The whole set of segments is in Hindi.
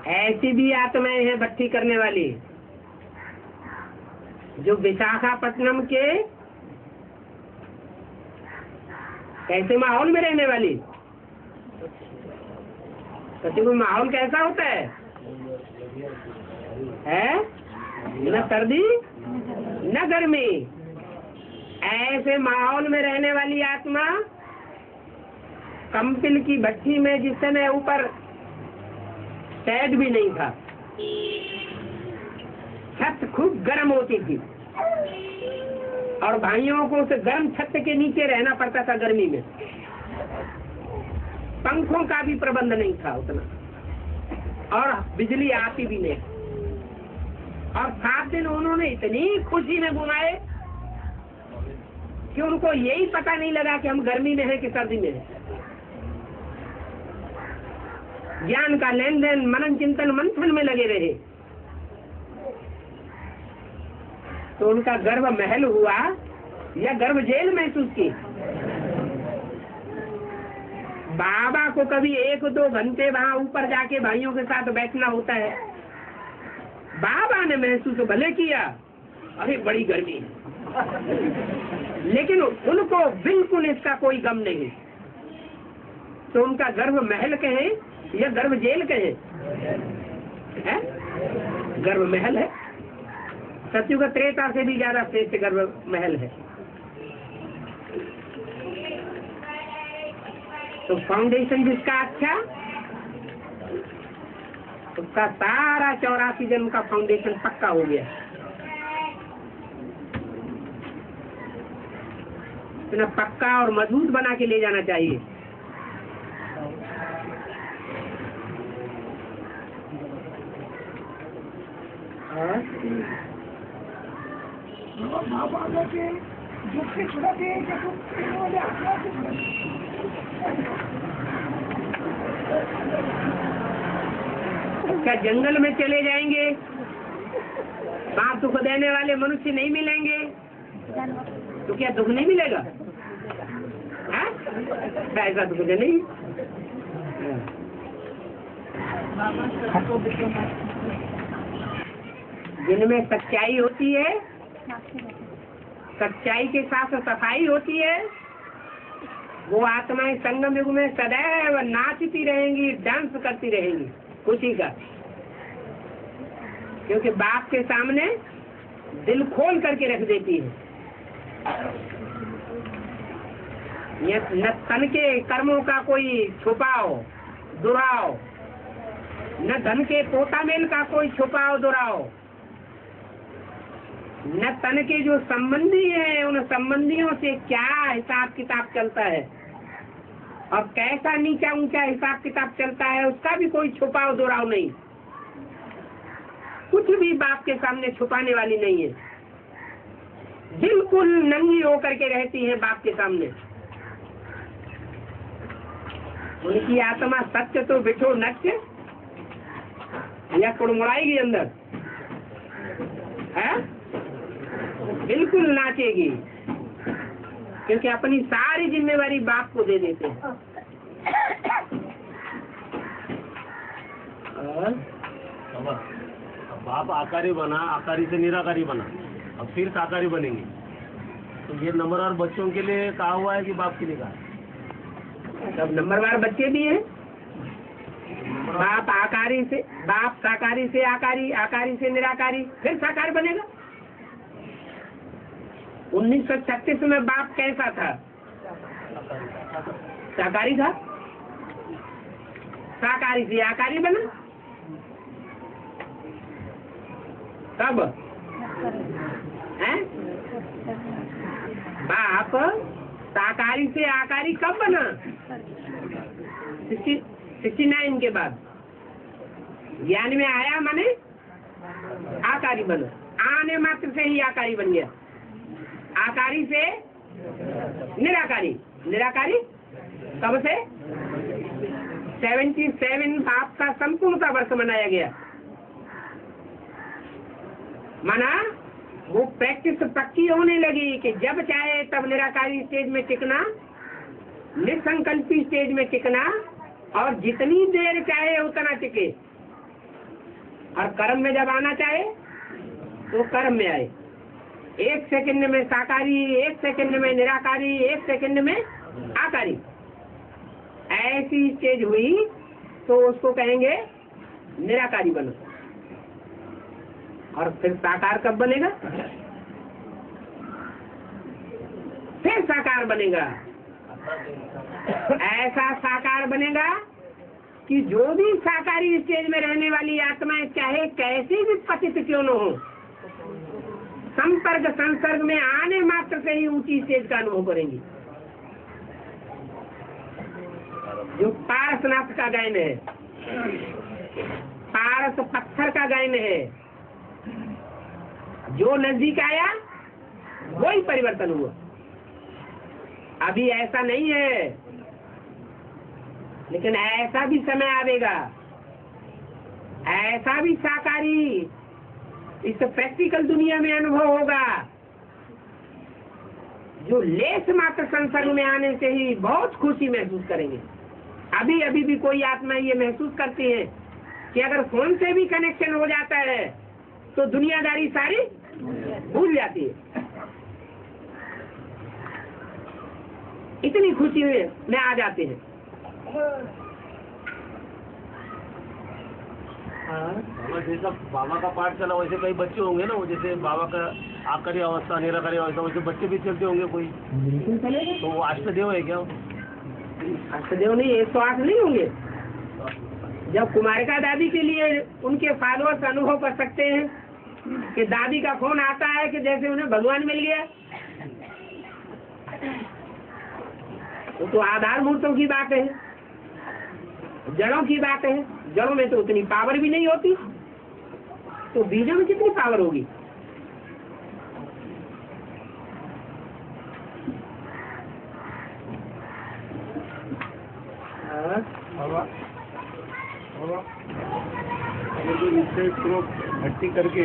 ऐसी भी आत्माएं हैं भट्टी करने वाली, जो विशाखापट्टनम के कैसे माहौल में रहने वाली। तो माहौल कैसा होता है? न सर्दी न गर्मी। ऐसे माहौल में रहने वाली आत्मा कंपिल की भट्टी में जिस समय ऊपर शैड भी नहीं था, छत खूब गर्म होती थी और भाइयों को उस गर्म छत के नीचे रहना पड़ता था गर्मी में। पंखों का भी प्रबंध नहीं था उतना, और बिजली आती भी नहीं। और 7 दिन उन्होंने इतनी खुशी में घुमाए कि उनको यही पता नहीं लगा कि हम गर्मी में हैं कि सर्दी में हैं। ज्ञान का लेन देन, मनन चिंतन मंथन में लगे रहे। तो उनका गर्भ महल हुआ या गर्भ जेल महसूस की। बाबा को कभी 1-2 घंटे वहां ऊपर जाके भाइयों के साथ बैठना होता है। बाबा ने महसूस भले किया, अरे बड़ी गर्मी है, लेकिन उनको बिल्कुल इसका कोई गम नहीं। तो उनका गर्भ महल कहे या गर्भ जेल कहे, गर्भ महल है। सत्युग त्रेता से भी ज्यादा श्रेष्ठ गर्भ महल है। तो फाउंडेशन जिसका अच्छा, उसका सारा 84 जन्म का फाउंडेशन पक्का हो गया। इतना पक्का और मजबूत बना के ले जाना चाहिए। क्या जंगल में चले जाएंगे, वहाँ दुख देने वाले मनुष्य नहीं मिलेंगे तो क्या दुख नहीं मिलेगा? ऐसा दुख नहीं। जिनमें सच्चाई होती है, सच्चाई के साथ सफाई होती है, वो आत्माएं संगम युग में सदैव नाचती रहेंगी, डांस करती रहेंगी खुशी का। क्योंकि बाप के सामने दिल खोल करके रख देती है। न तन के कर्मों का कोई छुपाओ दुराओ, न धन के पोतामेल का कोई छुपाओ दुराओ, न तन के जो संबंधी हैं उन संबंधियों से क्या हिसाब किताब चलता है और कैसा नीचा ऊंचा हिसाब किताब चलता है, उसका भी कोई छुपाओ दुराओ नहीं। कुछ भी बाप के सामने छुपाने वाली नहीं है, बिल्कुल नंगी होकर के रहती है बाप के सामने। उनकी आत्मा सत्य तो बिठो नच्य या कुड़मुड़ाएगी अंदर है, बिल्कुल नाचेगी, क्योंकि अपनी सारी जिम्मेवारी बाप को दे देते हैं। बाप आकारी बना, आकारी से निराकारी बना, अब फिर साकारी बनेंगे। तो ये नंबरवार बच्चों के लिए कहा हुआ है कि बाप के लिए कहा? सब नंबरवार बच्चे भी हैं। बाप आकारी से, बाप साकारी से आकारी, आकारी से निराकारी, फिर साकार बनेगा। 1936 में बाप कैसा था? साकारी था, साकारी से आकारी बना। कब है? बाप साकारी से आकारी कब बना? 69 के बाद ज्ञान में आया, माने आकारी बना। आने मात्र से ही आकारी बन गया। आकारी से निराकारी, निराकारी कब से? 77 बाप का संपूर्णता वर्ष मनाया गया। माना वो प्रैक्टिस पक्की होने लगी कि जब चाहे तब निराकारी स्टेज में टिकना, निसंकल्पी स्टेज में टिकना, और जितनी देर चाहे उतना टिके। और कर्म में जब आना चाहे तो कर्म में आए। 1 सेकंड में साकारी, 1 सेकंड में निराकारी, 1 सेकंड में आकारी। ऐसी स्टेज हुई तो उसको कहेंगे निराकारी बनो। और फिर साकार कब बनेगा? फिर साकार बनेगा। ऐसा साकार बनेगा कि जो भी साकारी स्टेज में रहने वाली आत्माएं चाहे कैसी भी पतित क्यों न हो, संपर्क संसर्ग में आने मात्र से ही ऊंची स्टेज का अनुभव करेंगी। जो पारसनाथ का गायन है, पारस पत्थर का गायन है, जो नजदीक आया वही परिवर्तन हुआ। अभी ऐसा नहीं है, लेकिन ऐसा भी समय आएगा, ऐसा भी साकारी इस प्रैक्टिकल दुनिया में अनुभव होगा, जो लेस मात्र संसर्ग में आने से ही बहुत खुशी महसूस करेंगे। अभी अभी भी कोई आत्मा ये महसूस करती है कि अगर फोन से भी कनेक्शन हो जाता है तो दुनियादारी सारी भूल जाती है। इतनी खुशी में आ जाते हैं। जैसा बाबा का पाठ चला वैसे कई बच्चे होंगे ना, वो जैसे बाबा का आकारी अवस्था, निराकारी अवस्था, वैसे बच्चे भी चलते होंगे कोई। बिल्कुल चलेगा। तो वो अष्टदेव है क्या? अष्टदेव नहीं, 108 नहीं होंगे। जब कुमारिका दादी के लिए उनके फॉलोअर्स अनुभव कर सकते हैं कि दादी का फोन आता है कि जैसे उन्हें भगवान मिल गया, तो आधार मूर्तों की बात है, जड़ों की बात है। जड़ों में तो उतनी पावर भी नहीं होती, तो बीजों में कितनी पावर होगी? भट्टी करके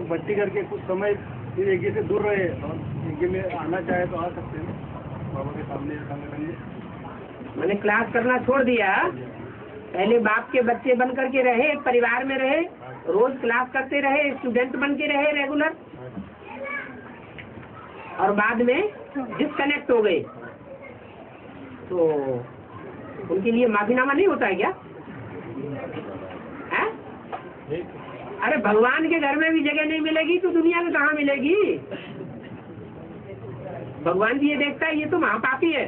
भट्टी करके कुछ समय फिर एक से दूर रहे और एक में आना चाहे तो आ सकते हैं बाबा के सामने। मैंने क्लास करना छोड़ दिया। पहले बाप के बच्चे बन करके रहे, परिवार में रहे, रोज क्लास करते रहे, स्टूडेंट बन के रहे रेगुलर, और बाद में डिस्कनेक्ट हो गए तो उनके लिए माफीनामा नहीं होता है क्या? है? अरे भगवान के घर में भी जगह नहीं मिलेगी तो दुनिया में कहाँ मिलेगी? भगवान भी ये देखता है ये तो महापापी है,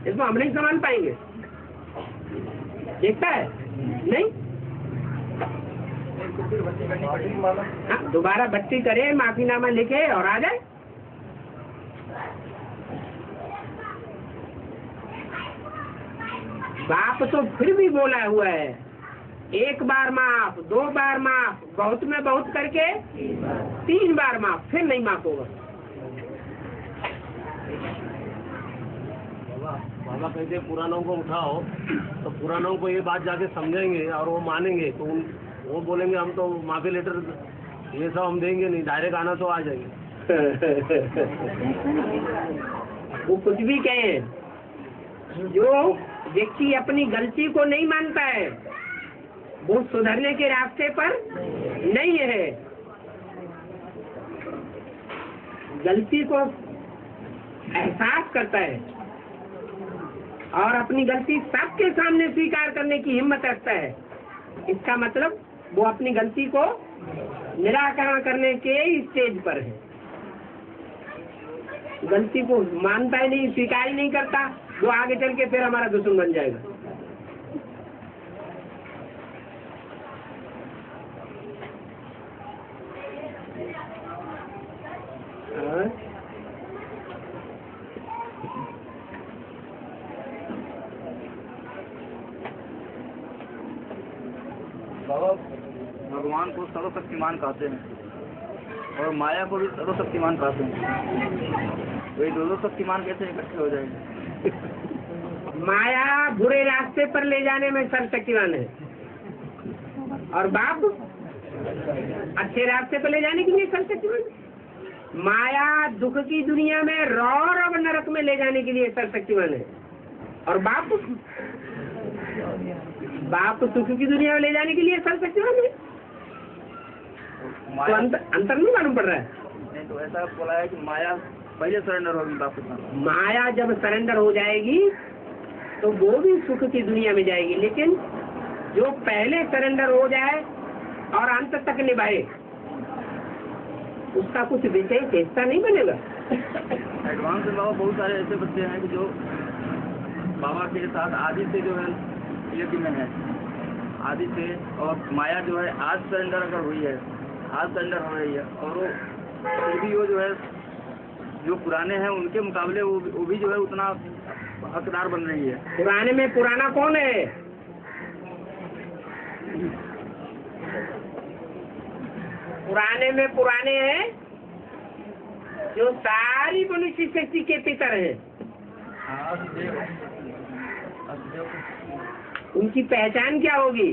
इसको हम नहीं संभाल पाएंगे। देखता है नहीं? हाँ, दोबारा भट्टी करे, माफीनामा लिखे और आ जाए। बाप तो फिर भी बोला हुआ है, 1 बार माफ, 2 बार माफ, बहुत में बहुत करके 3 बार माफ, फिर नहीं माफ होगा। बाबा कहते पुरानों को उठाओ तो पुरानों को ये बात जाके समझेंगे और वो मानेंगे, तो वो बोलेंगे हम तो माफी लेटर ये सब हम देंगे नहीं, डायरेक्ट आना तो आ जाएंगे। वो कुछ भी कहे, जो व्यक्ति अपनी गलती को नहीं मानता है वो सुधरने के रास्ते पर नहीं है। गलती को एहसास करता है और अपनी गलती सबके सामने स्वीकार करने की हिम्मत रखता है, इसका मतलब वो अपनी गलती को निराकरण करने के स्टेज पर है। गलती को मानता ही नहीं, स्वीकार ही नहीं करता, वो आगे चल के फिर हमारा दुश्मन बन जाएगा। बाबा भगवान को सर्वशक्तिमान कहते हैं और माया को भी सर्वशक्तिमान कहते हैं। वे दोनों शक्तिमान कैसे इकट्ठे हो जाएंगे? माया बुरे रास्ते पर ले जाने में सर्वशक्तिमान है और बाप अच्छे रास्ते पर ले जाने के लिए सर्वशक्तिमान है। माया दुख की दुनिया में रौरव नरक में ले जाने के लिए सर्वशक्तिमान है और बाप बाप को सुख की दुनिया में ले जाने के लिए सर्वशक्तिमान है, तो अंतर नहीं मालूम पड़ रहा है। नहीं तो ऐसा बोला है कि माया पहले सरेंडर होगी बाप के साथ। माया जब सरेंडर हो जाएगी तो वो भी सुख की दुनिया में जाएगी, लेकिन जो पहले सरेंडर हो जाए और अंत तक निभाए उसका कुछ विशेष हिस्सा नहीं बनेगा। एडवांस में बाबा बहुत सारे ऐसे बच्चे हैं कि जो बाबा के साथ आदि से जो है यज्ञ में है, आदि से, और माया जो है आज सरेंडर अगर हुई है, आज सरेंडर हो रही है, और वो भी वो जो है जो पुराने हैं उनके मुकाबले वो भी जो है उतना हकदार बन रही है। पुराने में पुराना कौन है? पुराने में पुराने हैं जो सारी मनुष्य शक्ति के पितर हैं। उनकी पहचान क्या होगी?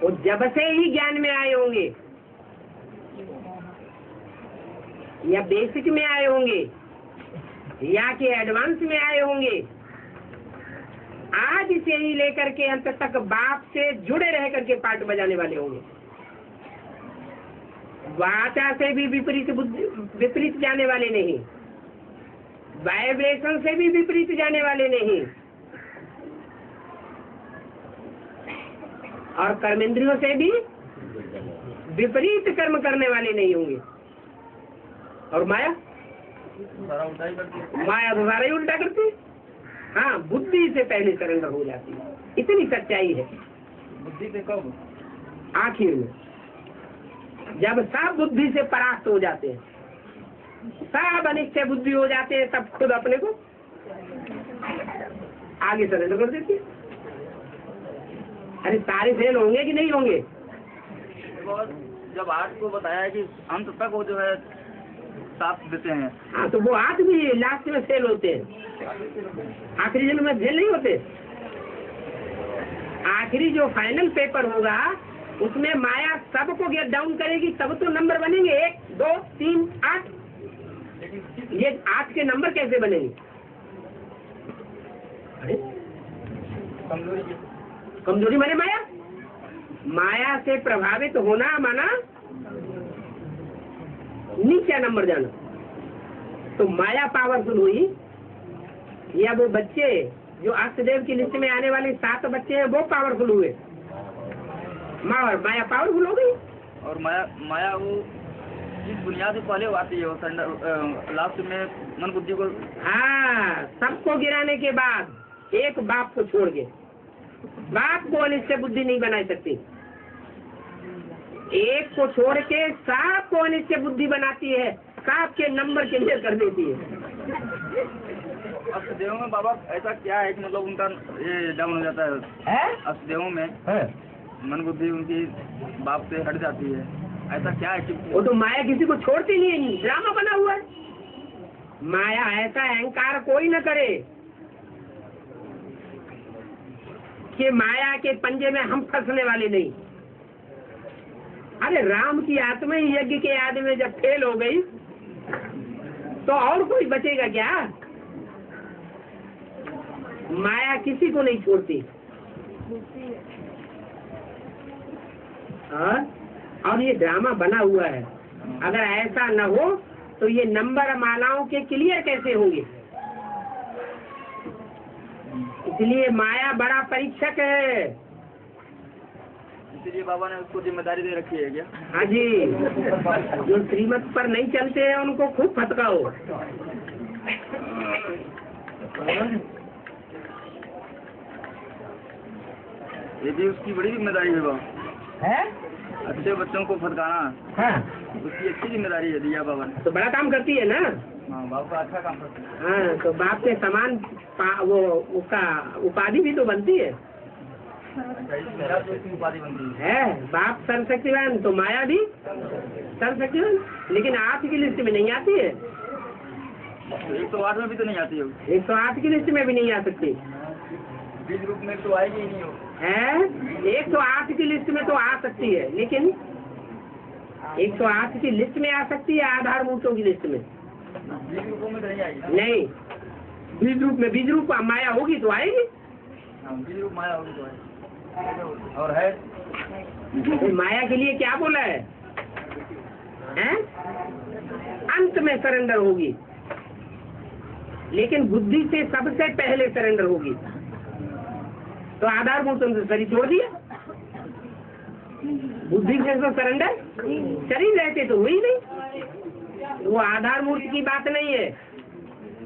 वो जब से ही ज्ञान में आए होंगे या बेसिक में आए होंगे या कि एडवांस में आए होंगे, आज से ही लेकर के अंत तक बाप से जुड़े रह करके पार्ट बजाने वाले होंगे। वाचा से भी विपरीत जाने वाले नहीं, वाइब्रेशन से भी विपरीत जाने वाले नहीं, और कर्मेंद्रियों से भी विपरीत कर्म करने वाले नहीं होंगे। और माया माया तो सारा ही उल्टा करती है। हाँ, बुद्धि से पहले सरेंडर हो जाती है, इतनी सच्चाई है। बुद्धि से कब? आखिर में जब सब बुद्धि से परास्त हो जाते हैं, सब अनिश्चय बुद्धि हो जाते हैं, तब खुद अपने को आगे सरेंडर कर देती है। अरे सारे फेल होंगे कि नहीं होंगे? जब आज को बताया कि अंत तक वो जो है साथ देते हैं। हाँ, तो वो आज भी लास्ट में फेल होते हैं, आखिरी जन्म में फेल नहीं होते। आखिरी जो फाइनल पेपर होगा उसमें माया सबको गेट डाउन करेगी, सब तो नंबर बनेंगे 1, 2, 3, 8। ये 8 के नंबर कैसे बनेंगे? कमजोरी माने माया, माया से प्रभावित होना माना नीचे नंबर जाना। तो माया पावरफुल हुई या वो बच्चे जो अष्टदेव की लिस्ट में आने वाले 7 बच्चे हैं वो पावरफुल हुए? माया पावरफुल हो गई। और माया वो जिस बुनियाद से पहले आती है वो लास्ट में मन बुद्धि को। हाँ, सबको गिराने के बाद एक बाप को छोड़ के, बाप को अनिश्चय बुद्धि नहीं बना सकती, एक को छोड़ के सात को अनिश्चय बुद्धि बनाती है, सात के नंबर क्लियर कर देती है। अष्टदेवों में बाबा ऐसा क्या है कि मतलब उनका ये डाउन हो जाता है? अष्टदेवों में मन बुद्धि उनकी बाप से हट जाती है, ऐसा क्या है? वो तो माया किसी को छोड़ती नहीं, ड्रामा बना हुआ है। माया ऐसा अहंकार कोई न करे कि माया के पंजे में हम फंसने वाले नहीं। अरे राम की आत्मा ही यज्ञ के आदि में जब फेल हो गई तो और कोई बचेगा क्या? माया किसी को नहीं छोड़ती। और ये ड्रामा बना हुआ है। अगर ऐसा न हो तो ये नंबर मालाओं के क्लियर कैसे होंगे? इसलिए माया बड़ा परीक्षक है। इसलिए बाबा ने उसको जिम्मेदारी दे रखी है क्या? हाँ जी, जो श्रीमत पर नहीं चलते हैं उनको खूब फटकाओ। ये भी उसकी बड़ी जिम्मेदारी है बाबा। है? अच्छे बच्चों को फटकाना, हाँ, उसकी अच्छी जिम्मेदारी है दिया बाबा ने। तो बड़ा काम करती है ना। हाँ, बाबा का अच्छा काम करती है। हाँ, तो बाप के समान वो उसका उपाधि भी तो बनती है। उपाधि बनती है। बाप सर्वशक्तिवान तो माया भी सर्वशक्तिवान, लेकिन आप की लिस्ट में नहीं आती है। 108 में भी तो नहीं आती है। 108 की लिस्ट में भी नहीं आ सकती बीज रूप में तो आएगी ही नहीं हो। है। 108 की लिस्ट में तो आ सकती है, लेकिन 108 की लिस्ट में आ सकती है, आधार मूर्तों की लिस्ट में बीज रूपों में तो नहीं आएगी। नहीं। बीज रूप में, बीज रूप माया होगी तो आएगी। हाँ, बीज रूप माया होगी तो है। और है तो माया के लिए क्या बोला है? हैं? अंत में सरेंडर होगी, लेकिन बुद्धि से सबसे पहले सरेंडर होगी। तो आधारभूत हमसे शरीर छोड़ दिया, बुद्धि से तो सरेंडर, शरीर रहते तो हुई नहीं। वो आधारभूत की बात नहीं है,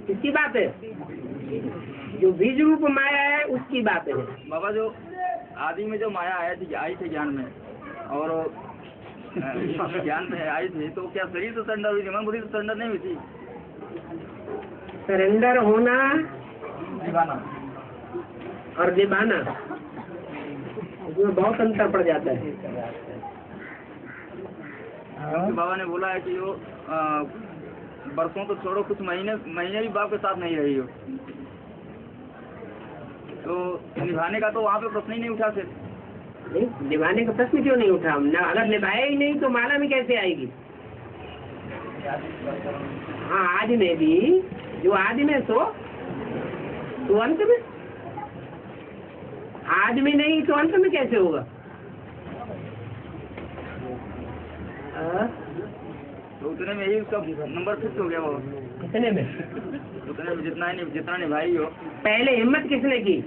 किसकी बात है? जो बीज रूप माया है उसकी बात है। बाबा जो आदि में जो माया आई थी ज्ञान में, और ज्ञान में आई थी, तो क्या शरीर तो सरेंडर हुई थी, मन बुद्धि तो सरेंडर नहीं हुई थी? सरेंडर होना दीवाना और निभाना, उसमें बहुत अंतर पड़ जाता है। क्योंकि बाबा ने बोला है कि जो बरसों तो छोड़ो, कुछ महीने भी बाप के साथ नहीं रही हो, तो निभाने का तो वहाँ पे प्रश्न ही नहीं उठा। फिर नहीं, निभाने का प्रश्न क्यों नहीं उठा? हमने अगर निभाया ही नहीं तो माला में कैसे आएगी? हाँ, आदि में भी जो आदि में तो अंत में, आदि में नहीं तो अंत में कैसे होगा? तो उतने में ही उसका नंबर फिक्स हो गया वो। कितने में? उतने में जितना निभाई हो। पहले हिम्मत किसने की?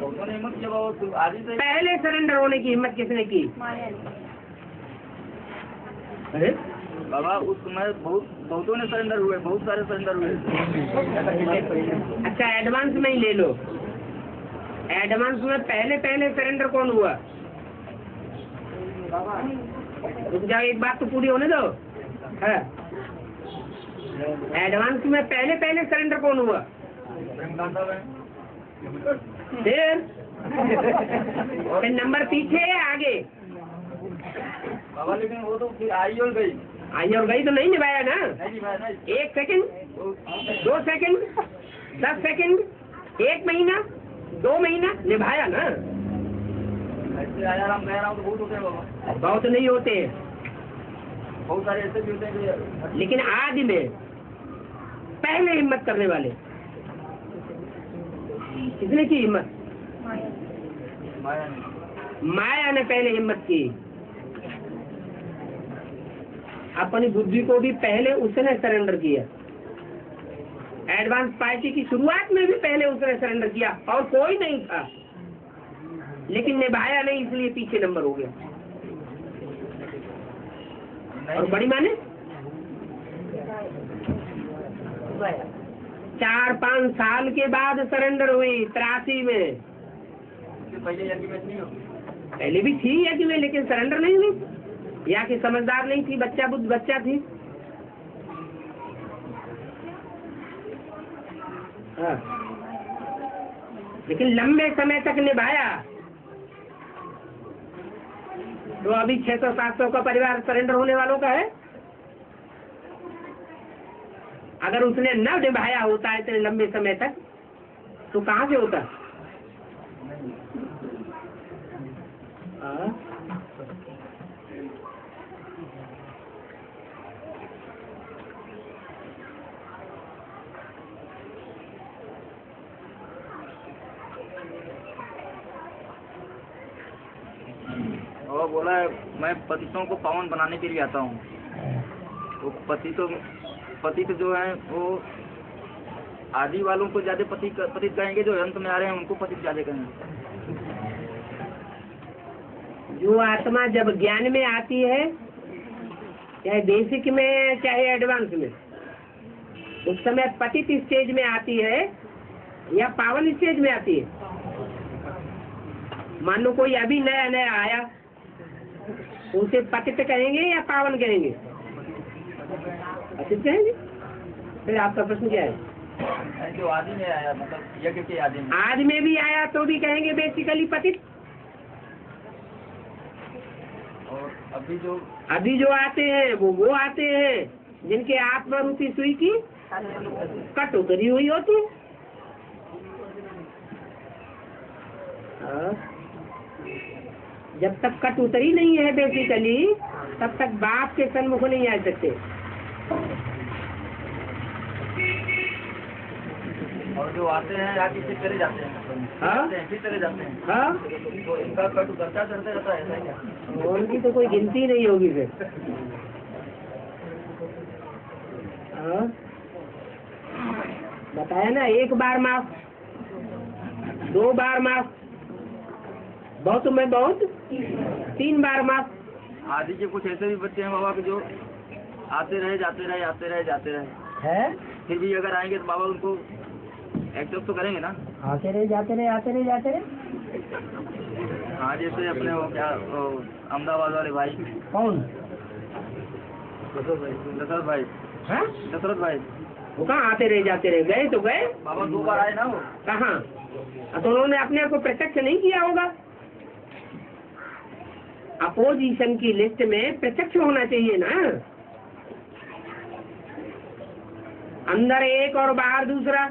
उन्होंने हिम्मत किया वो आदि से। पहले सरेंडर होने की हिम्मत किसने की? अरे बाबा उस समय बहुतों ने सरेंडर हुए, बहुत सारे सरेंडर हुए। अच्छा, एडवांस में ही ले लो। एडवांस में पहले सरेंडर कौन हुआ? रुक जाओ, एक बात तो पूरी होने दो। है एडवांस में पहले सरेंडर कौन हुआ? फिर नंबर पीछे है आगे? बाबा लेकिन वो तो फिर आई और गई तो नहीं निभाया ना। नहीं निभाया ना। 1 सेकंड, 2 सेकंड, 10 सेकंड, 1 महीना, 2 महीना निभाया ना। ऐसे आयाराम गयाराम तो बहुत होते हैं बाबा। बहुत नहीं होते, बहुत सारे ऐसे भी होते हैं। लेकिन आदि में पहले हिम्मत करने वाले किसने की हिम्मत? माया ने पहले हिम्मत की। अपनी बुद्धि को भी पहले उसने सरेंडर किया। एडवांस पार्टी की शुरुआत में भी पहले उसने सरेंडर किया और कोई नहीं था, लेकिन निभाया नहीं, इसलिए पीछे नंबर हो गया। और बड़ी माने 4-5 साल के बाद सरेंडर हुई 83 में। पहले यज्ञ में थी, पहले भी थी यज्ञ में, लेकिन सरेंडर नहीं हुई। या कि समझदार नहीं थी, बच्चा बुद्ध बच्चा थी। हाँ, लेकिन लंबे समय तक निभाया। तो अभी 600-700 का परिवार सरेंडर होने वालों का है। अगर उसने न निभाया होता इतने लंबे समय तक तो कहाँ से होता? और बोला है मैं पतितों को पावन बनाने के लिए आता हूँ। तो पतित जो है वो आदि वालों को ज्यादा पतित कहेंगे, जो अंत में आ रहे हैं उनको पतित ज्यादा कहेंगे। जो आत्मा जब ज्ञान में आती है, चाहे बेसिक में चाहे एडवांस में, उस समय पतित स्टेज में आती है या पावन स्टेज में आती है? मान लो कोई अभी नया आया, उसे पतित कहेंगे या पावन कहेंगे? पतित कहेंगे। फिर आपका प्रश्न क्या है? जो आदि में आया, मतलब यज्ञ के आदि में भी आया तो भी कहेंगे बेसिकली पतित। और अभी जो आते हैं वो आते हैं जिनके आत्मा रूपी सुई की कट उतरी हुई होती है। जब तक कट उतरी नहीं है बेसिकली, तब तक बाप के सन्मुख नहीं आ सकते। जो आते हैं आके फिर चले जाते हैं, हाँ? फिर चले जाते हैं, हाँ, तो इनका कट खर्चा चलते रहता है, ऐसा ही क्या? उनकी तो कोई गिनती नहीं होगी फिर। हाँ? बताया ना, 1 बार माफ, 2 बार माफ, बहुत में बहुत 3 बार माफ। आदि के कुछ ऐसे भी बच्चे हैं बाबा के जो आते रहे जाते रहे, आते रहे जाते रहे, है? फिर भी अगर आएंगे तो बाबा उनको एक्सेप्ट तो करेंगे ना? आते रहे जाते रहे, आते रहे जाते रहे। हाँ, जैसे अपने वो क्या अहमदाबाद वाले भाई, कौन? दशरथ भाई, हाँ? दशरथ भाई, वो कहाँ आते रहे जाते रहे, गए तो गए। बाबा 2 बार आए ना वो। कहाँ? तो उन्होंने अपने आप को प्रत्यक्ष नहीं किया होगा। अपोजिशन की लिस्ट में प्रत्यक्ष होना चाहिए ना, अंदर एक और बाहर दूसरा।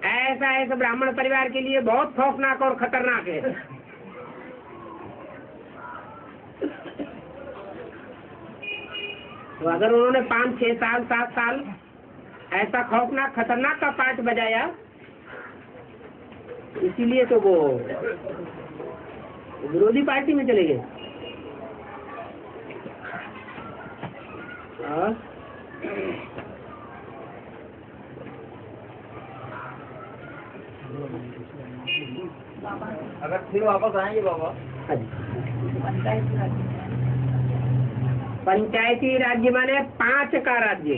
ऐसा ब्राह्मण परिवार के लिए बहुत खौफनाक और खतरनाक है। तो अगर उन्होंने 5, 6 साल, 7 साल ऐसा खौफनाक खतरनाक का पार्ट बजाया, इसीलिए तो वो विरोधी पार्टी में चले गए। अगर फिर वापस आएंगे बाबा, पंचायती राज्य माने 5 का राज्य,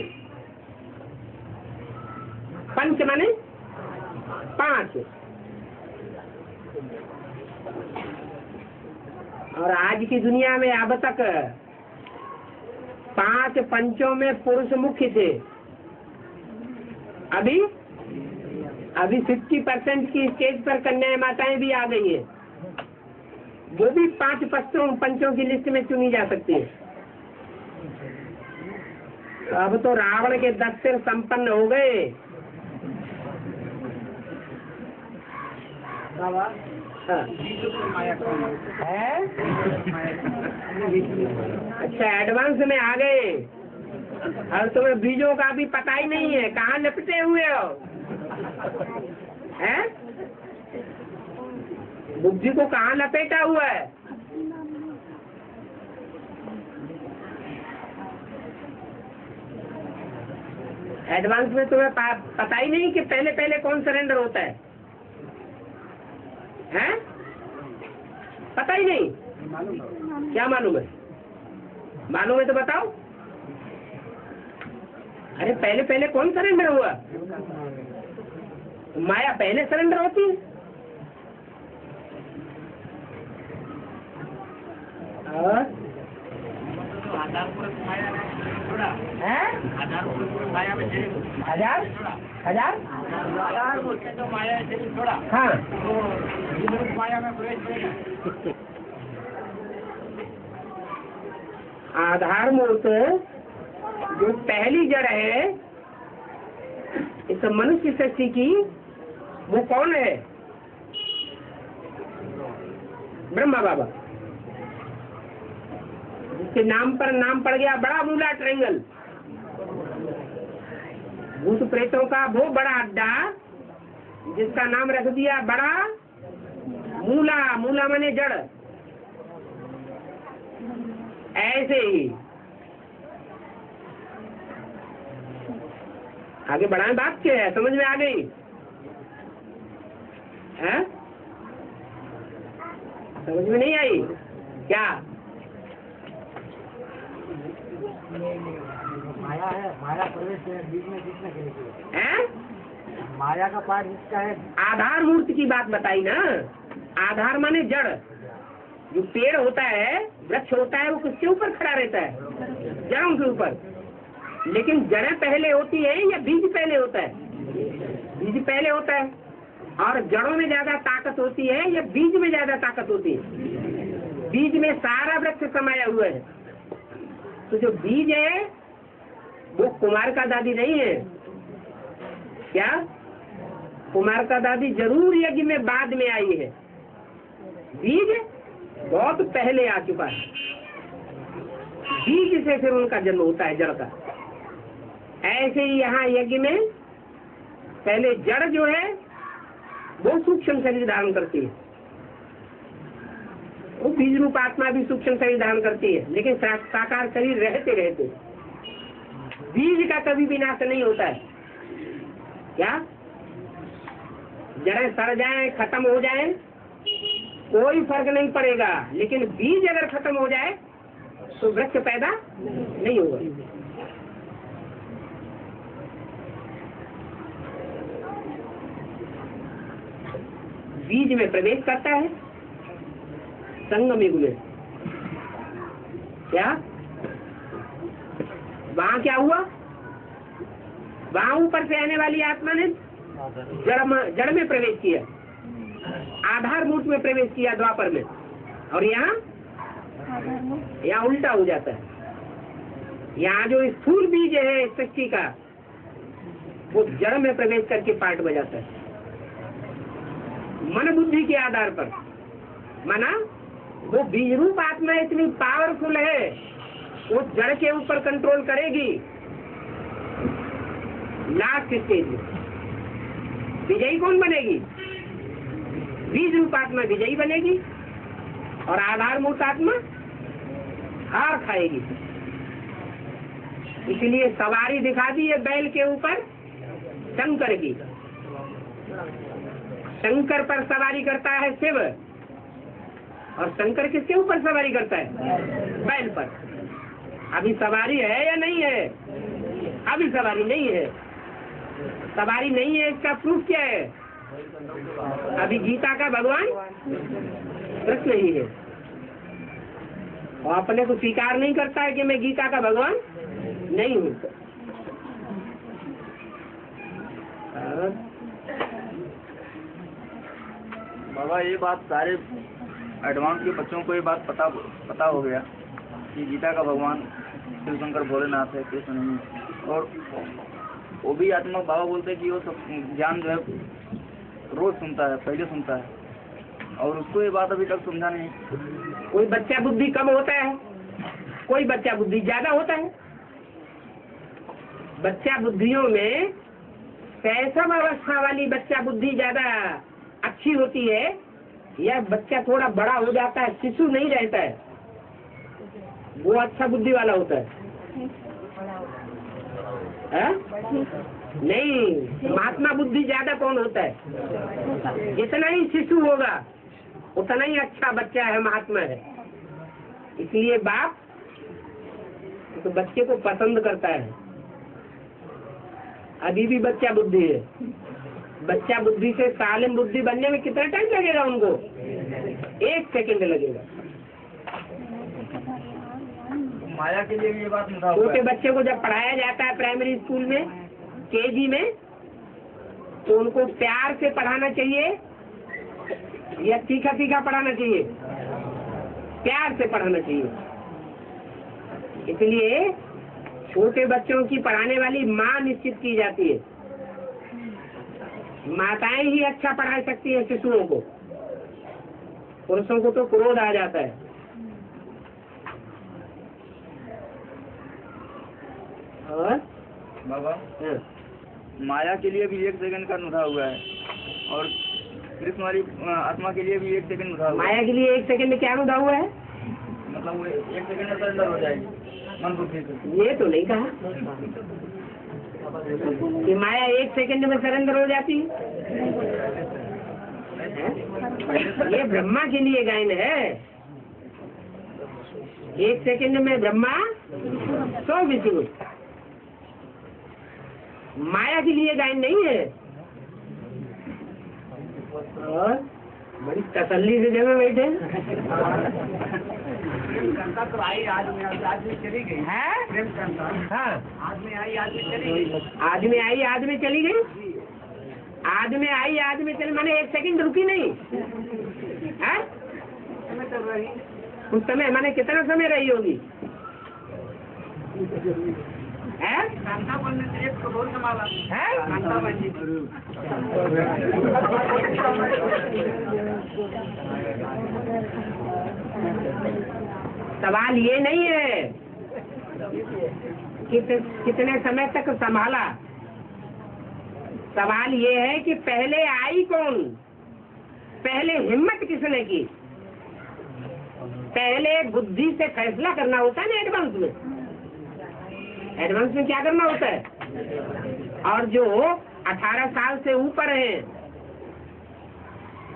पंच माने 5, और आज की दुनिया में अब तक 5 पंचों में पुरुष मुख्य थे। अभी 50% की स्टेज पर कन्याएं माताएं भी आ गई है, वो भी 5 पंचों की लिस्ट में चुनी जा सकती है। अब तो रावण के 10 सिर संपन्न हो गए। हाँ। है? अच्छा, एडवांस में आ गए, और तुम्हें बीजों का भी पता ही नहीं है, कहाँ लिपटे हुए हो? हैं? बुद्धि को कहाँ लपेटा हुआ है? एडवांस में तुम्हें पता ही नहीं कि पहले पहले कौन सरेंडर होता है? हैं? पता ही नहीं? क्या मालूम है? मालूम है तो बताओ। अरे पहले पहले कौन सरेंडर हुआ? माया पहले सरेंडर होती है। हजार हाँ, आधार मूर्त जो पहली जड़ है इस मनुष्य सृष्टि की, वो कौन है? ब्रह्मा बाबा, जिसके नाम पर नाम पड़ गया बड़ा मूला ट्रायंगल। भूत प्रेतों का वो बड़ा अड्डा, जिसका नाम रख दिया बड़ा मूला। मूला माने जड़। ऐसे ही आगे बढ़ाएं, बात क्या है? समझ में आ गई है? समझ में नहीं आई क्या? माया है, माया प्रवेश बीच में किसने किया है? माया का पाठ इसका है। आधार मूर्ति की बात बताई ना। आधार माने जड़। जो पेड़ होता है, वृक्ष होता है, वो किसके ऊपर खड़ा रहता है? जड़ों के ऊपर। लेकिन जड़ें पहले होती है या बीज पहले होता है? बीज पहले होता है। और जड़ों में ज्यादा ताकत होती है या बीज में ज्यादा ताकत होती है? बीज में सारा वृक्ष समाया हुआ है। तो जो बीज है वो कुमार का दादी नहीं है। क्या? कुमार का दादी जरूर यज्ञ में बाद में आई है। बीज बहुत पहले आ चुका है। बीज से फिर उनका जन्म होता है, जड़ का। ऐसे ही यहाँ यज्ञ में पहले जड़ जो है वो सूक्ष्म शरीर धारण करती है, वो बीज रूप आत्मा भी सूक्ष्म शरीर धारण करती है, लेकिन साकार शरीर रहते रहते बीज का कभी विनाश नहीं होता है। क्या जड़ें सड़ जाएं, खत्म हो जाएं, कोई फर्क नहीं पड़ेगा, लेकिन बीज अगर खत्म हो जाए तो वृक्ष पैदा नहीं होगा। बीज में प्रवेश करता है संगम युग में। क्या वहां क्या हुआ? वहां ऊपर से आने वाली आत्मा ने जड़ में प्रवेश किया, आधार मूर्त में प्रवेश किया द्वापर में, और यहाँ उल्टा हो जाता है। यहाँ जो स्थूल बीज है सृष्टि का वो जड़ में प्रवेश करके पाठ बजाता है। मन बुद्धि के आधार पर माना वो बीज रूप आत्मा इतनी पावरफुल है, वो जड़ के ऊपर कंट्रोल करेगी। लास्ट स्टेज में विजयी कौन बनेगी? बीज रूप आत्मा विजयी बनेगी और आधार मूर्त आत्मा हार खाएगी। इसलिए सवारी दिखा दी है बैल के ऊपर शंकर की। शंकर पर सवारी करता है शिव, और शंकर किसके ऊपर सवारी करता है? बैल पर। अभी सवारी है या नहीं है? अभी सवारी नहीं है। सवारी नहीं है, इसका प्रूफ क्या है? अभी गीता का भगवान कृष्ण ही है, और अपने को स्वीकार नहीं करता है कि मैं गीता का भगवान नहीं हूँ। बाबा ये बात सारे एडवांस के बच्चों को ये बात पता हो गया कि गीता का भगवान शिव शंकर भोलेनाथ है, कृष्ण नहीं है। और वो भी आत्मा बाबा बोलते हैं कि वो सब ज्ञान जो है रोज सुनता है, पहले सुनता है, और उसको ये बात अभी तक समझा नहीं। कोई बच्चा बुद्धि कम होता है, कोई बच्चा बुद्धि ज्यादा होता है। बच्चा बुद्धियों में शैशव अवस्था वाली बच्चा बुद्धि ज्यादा अच्छी होती है, या बच्चा थोड़ा बड़ा हो जाता है, शिशु नहीं रहता है, वो अच्छा बुद्धि वाला होता है। नहीं, महात्मा बुद्धि ज्यादा कौन होता है? जितना ही शिशु होगा उतना ही अच्छा बच्चा है, महात्मा है। इसलिए बाप तो बच्चे को पसंद करता है। अभी भी बच्चा बुद्धि है। बच्चा बुद्धि से सालिम बुद्धि बनने में कितना टाइम लगेगा उनको? 1 सेकंड लगेगा। माया के लिए ये बात नहीं। छोटे बच्चे को जब पढ़ाया जाता है प्राइमरी स्कूल में, केजी में, तो उनको प्यार से पढ़ाना चाहिए या तीखा तीखा पढ़ाना चाहिए? प्यार से पढ़ाना चाहिए। इसलिए छोटे बच्चों की पढ़ाने वाली माँ निश्चित की जाती है। माताएं ही अच्छा पढ़ा सकती हैं शिशुओं को, पुरुषों को तो क्रोध आ जाता है। और बाबा माया के लिए भी 1 सेकंड का अनुभा हुआ है, और कृष्ण वाली आत्मा के लिए भी 1 सेकंड अनुभा हुआ है। माया के लिए 1 सेकंड में क्या अनुभा हुआ है? मतलब वो 1 सेकंड में सरेंडर हो जाएगी मन बुद्धि से। ये तो नहीं कहा कि माया 1 सेकंड में सरेंडर हो जाती है। ये ब्रह्मा के लिए गायन है। 1 सेकंड में ब्रह्मा 100 विष्णु। माया के लिए गायन नहीं है। और बड़ी तसल्ली से जगह बैठे तो आई आदमी चली गई है। हाँ, आदमी आई आदमी चली गई। आदमी आई आदमी चली गई। आदमी आई आदमी चली माने 1 सेकंड रुकी नहीं है। उस समय माने कितना समय रही होगी? है कांता बनने से 1 करोड़ कमाला है। कांता बन जी। सवाल ये नहीं है कितने समय तक संभाला। सवाल ये है कि पहले आई कौन, पहले हिम्मत किसने की? पहले बुद्धि से फैसला करना होता है ना एडवांस में। एडवांस में क्या करना होता है? और जो 18 साल से ऊपर हैं,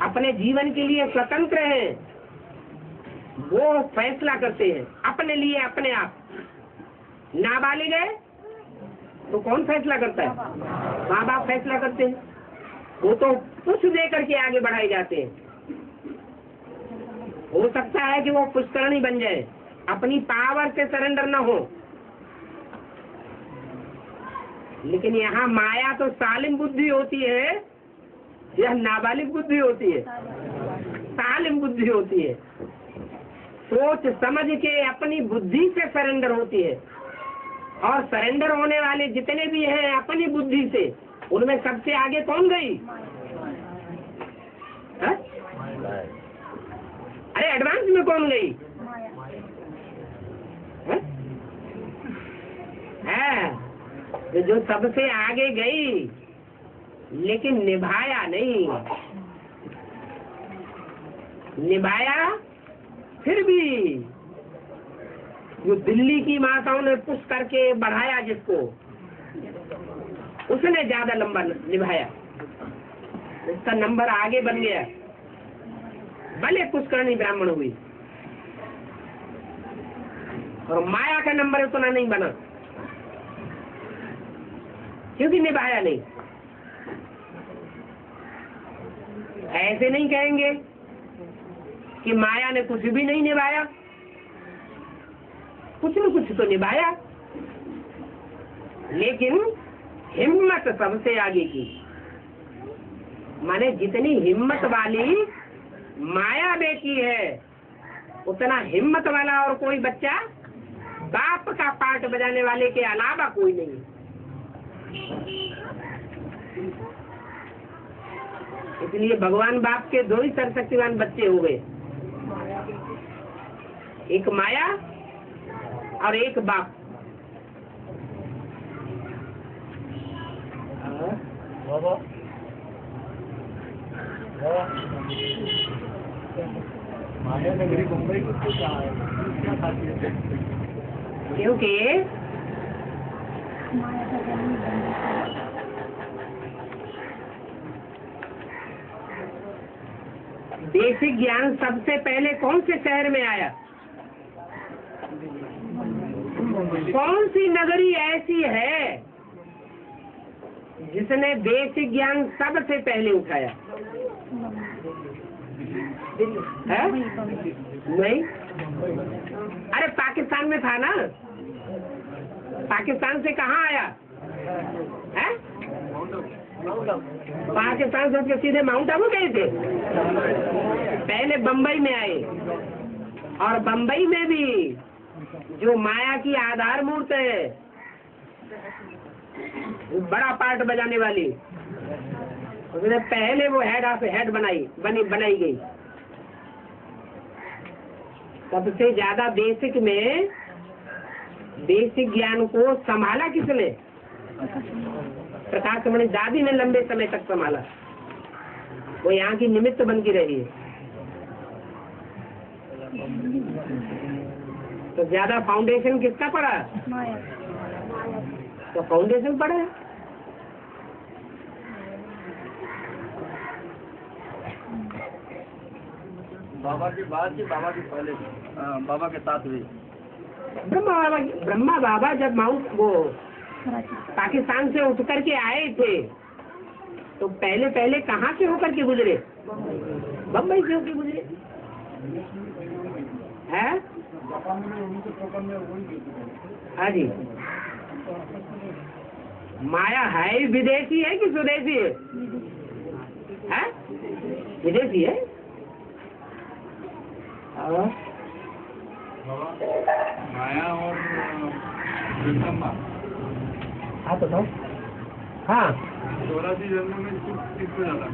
अपने जीवन के लिए स्वतंत्र हैं, वो फैसला करते हैं अपने लिए अपने आप। नाबालिग है तो कौन फैसला करता है? माँ बाप फैसला करते हैं। वो तो पुष्प दे करके आगे बढ़ाए जाते हैं। हो सकता है कि वो पुष्करणी बन जाए, अपनी पावर से सरेंडर न हो। लेकिन यहाँ माया तो सालिम बुद्धि होती है, यह नाबालिग बुद्धि होती है, सालिम बुद्धि होती है। सोच समझ के अपनी बुद्धि से सरेंडर होती है। और सरेंडर होने वाले जितने भी हैं अपनी बुद्धि से, उनमें सबसे आगे कौन गई? है? अरे एडवांस में कौन गई? है जो सबसे आगे गई, लेकिन निभाया नहीं। निभाया फिर भी जो दिल्ली की माताओं ने पुश करके बढ़ाया जिसको, उसने ज्यादा लंबा निभाया, उसका नंबर आगे बन गया। भले पुष्करणी ब्राह्मण हुई और माया का नंबर उतना नहीं बना, क्योंकि निभाया नहीं। ऐसे नहीं कहेंगे कि माया ने कुछ भी नहीं निभाया, कुछ न कुछ तो निभाया, लेकिन हिम्मत सबसे आगे की। माने जितनी हिम्मत वाली माया बेटी है, उतना हिम्मत वाला और कोई बच्चा बाप का पार्ट बजाने वाले के अलावा कोई नहीं। इसलिए भगवान बाप के दो ही सर्वशक्तिवान बच्चे हो गए, एक माया और एक बाप। क्योंकि बेसिक ज्ञान सबसे पहले कौन से शहर में आया? कौन सी नगरी ऐसी है जिसने बेसिक ज्ञान सबसे पहले उठाया? है? नहीं। अरे पाकिस्तान में था ना। पाकिस्तान से कहाँ आया है? पाकिस्तान से उसके सीधे माउंट आबू गए थे। पहले बम्बई में आए, और बम्बई में भी जो माया की आधार मूर्त है, बड़ा पार्ट बजाने वाली, उसने पहले वो हेड बनाई गई। सबसे ज्यादा बेसिक में बेसिक ज्ञान को संभाला किसने? प्रकाशमणि दादी ने लंबे समय तक संभाला। वो यहाँ की निमित्त बन के रही है। तो ज्यादा फाउंडेशन किसका पड़ा? तो फाउंडेशन पड़ा है। बाबा के बाद की, बाबा के पहले, बाबा के साथ भी ब्रह्मा बाबा जब वो पाकिस्तान से उठ करके आए थे, तो पहले कहाँ से होकर के गुजरे? बम्बई से होकर गुजरे है। हाँ जी। माया है विदेशी है कि स्वदेशी है? विदेशी है। माया और जगदम्बा, हाँ तो हाँ, 84 जन्म में किसको ज्यादा?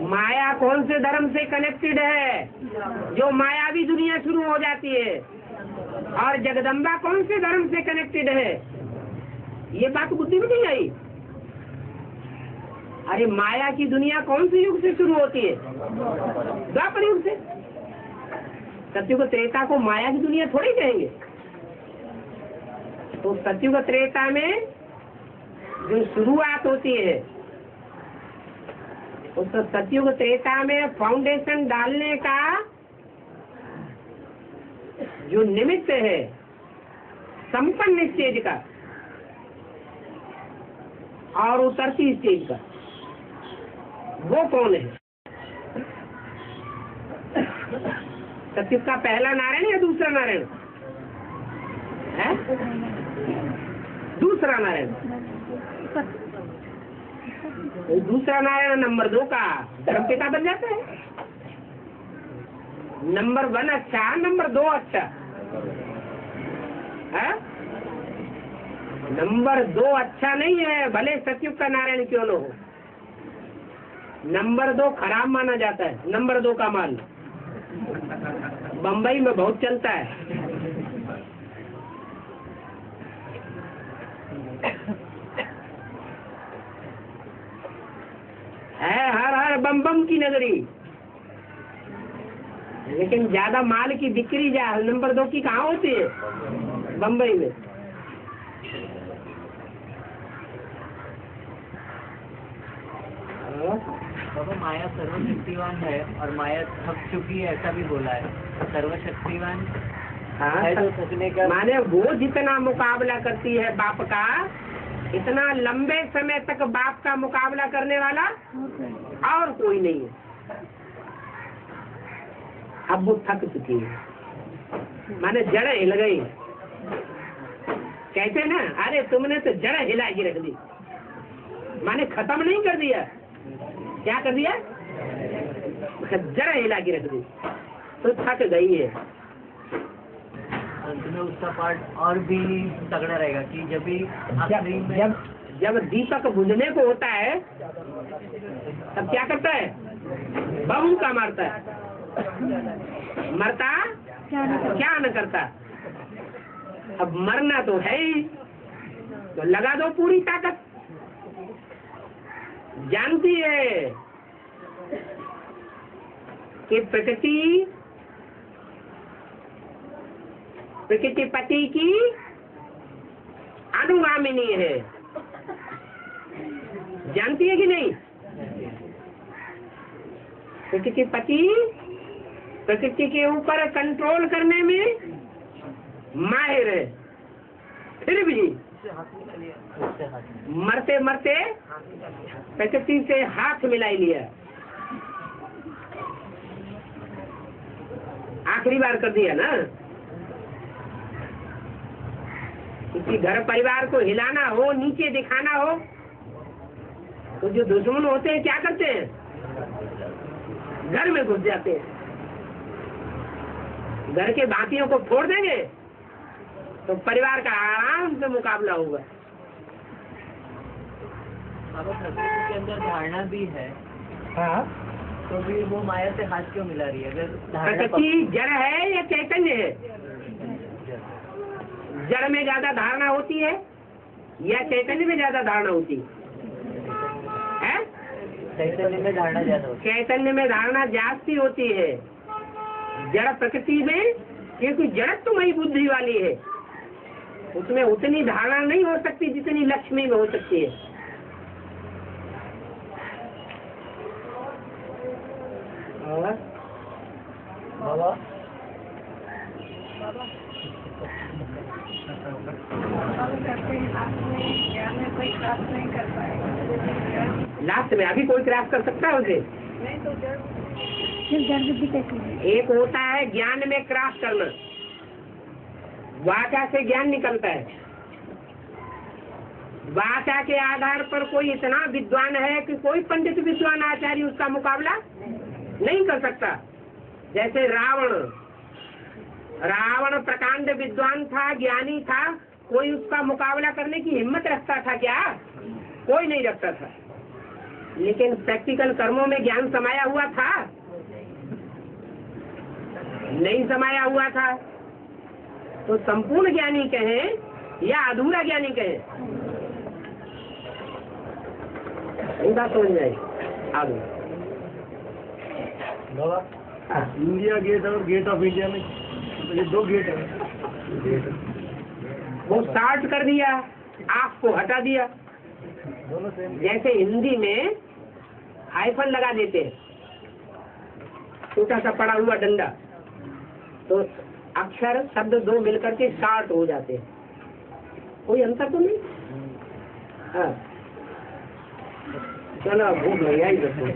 माया कौन से धर्म से कनेक्टेड है? जो मायावी दुनिया शुरू हो जाती है। और जगदम्बा कौन से धर्म से कनेक्टेड है? ये बात बुद्धि में नहीं आई। अरे माया की दुनिया कौन से युग से शुरू होती है? द्वापर युग से। सत्युग त्रेता को माया की दुनिया थोड़ी कहेंगे। तो सत्युग त्रेता में जो शुरुआत होती है, उस सत्युग त्रेता में फाउंडेशन डालने का जो निमित्त है संपन्न स्टेज का और उतरती स्टेज का, वो कौन है? सत्युग का पहला नारायण या दूसरा नारायण है? दूसरा नारायण। दूसरा नारायण नंबर 2 का धर्मपिता बन जाता है। नंबर 1 अच्छा, नंबर 2 अच्छा है? नंबर 2 अच्छा नहीं है, भले सत्युग का नारायण क्यों न हो। नंबर 2 खराब माना जाता है। नंबर 2 का माल बम्बई में बहुत चलता है। हर हर बम बम की नगरी, लेकिन ज्यादा माल की बिक्री नंबर 2 की कहाँ होती है? बम्बई में। बाबा माया सर्वशक्तिवान है और माया थक चुकी है, ऐसा भी बोला है। सर्वशक्तिवान है जो थकने का, माने वो जितना मुकाबला करती है बाप का, इतना लंबे समय तक बाप का मुकाबला करने वाला और कोई नहीं है। अब वो थक चुकी है, माने जड़ हिल गई। कहते ना, अरे तुमने तो जड़ हिला के रख दी, माने खत्म नहीं कर दिया। क्या कर दिया? जड़ हिला के रख दी, तो थक गई है। अंत में उसका पार्ट और भी तगड़ा रहेगा कि जब भी आखिरी में जब दीपक बुझने को होता है, तब क्या करता है? बम का मारता है। मरता क्या न करता। अब मरना तो है ही, तो लगा दो पूरी ताकत। जानती है कि प्रकृति पति की अनुगामिनी है। जानती है कि नहीं? प्रकृति पति प्रकृति के ऊपर कंट्रोल करने में माहिर है, फिर भी मरते मरते प्रकृति से हाथ मिलाई लिया। आखिरी बार कर दिया ना। किसी घर परिवार को हिलाना हो, नीचे दिखाना हो, तो जो दुश्मन होते हैं क्या करते हैं? घर में घुस जाते हैं। घर के बाकियों को फोड़ देंगे तो परिवार का आराम से मुकाबला होगा। अब प्रकृति के अंदर धारणा भी है, हाँ, तो भी वो माया से हाथ क्यों मिला रही है? अगर प्रकृति जड़ है या चैतन्य है? जड़ में ज्यादा धारणा होती है या चैतन्य में ज्यादा धारणा होती है? चैतन्य में धारणा ज्यादा होती है। चैतन्य में धारणा जास्ती होती है। जड़ प्रकृति में, क्योंकि जड़ तुम्हारी बुद्धि वाली है, उसमें उतनी धारणा नहीं हो सकती जितनी लक्ष्मी में हो सकती है। बाबा लास्ट में अभी कोई क्रैश कर सकता है उसे? एक होता है ज्ञान में क्रॉस करना, वाचा से ज्ञान निकलता है। वाचा के आधार पर कोई इतना विद्वान है कि कोई पंडित विद्वान आचार्य उसका मुकाबला नहीं कर सकता। जैसे रावण प्रकांड विद्वान था, ज्ञानी था, कोई उसका मुकाबला करने की हिम्मत रखता था क्या? कोई नहीं रखता था। लेकिन प्रैक्टिकल कर्मों में ज्ञान समाया हुआ था? नहीं समाया हुआ था। तो संपूर्ण ज्ञानी कहें या अधूरा ज्ञानी कहें? नहीं बात समझ में आई? आगे बाबा हाँ। इंडिया गेट और गेट ऑफ इंडिया में तो ये 2 गेट है। वो स्टार्ट कर दिया, आँख को हटा दिया। दोनों सेम। जैसे हिंदी में हाइफन लगा देते हैं, छोटा सा पड़ा हुआ डंडा, तो अक्षर शब्द 2 मिलकर के स्टार्ट हो जाते हैं। कोई अंतर तो नहीं? हाँ चलो भूख लगी आई बच्चों।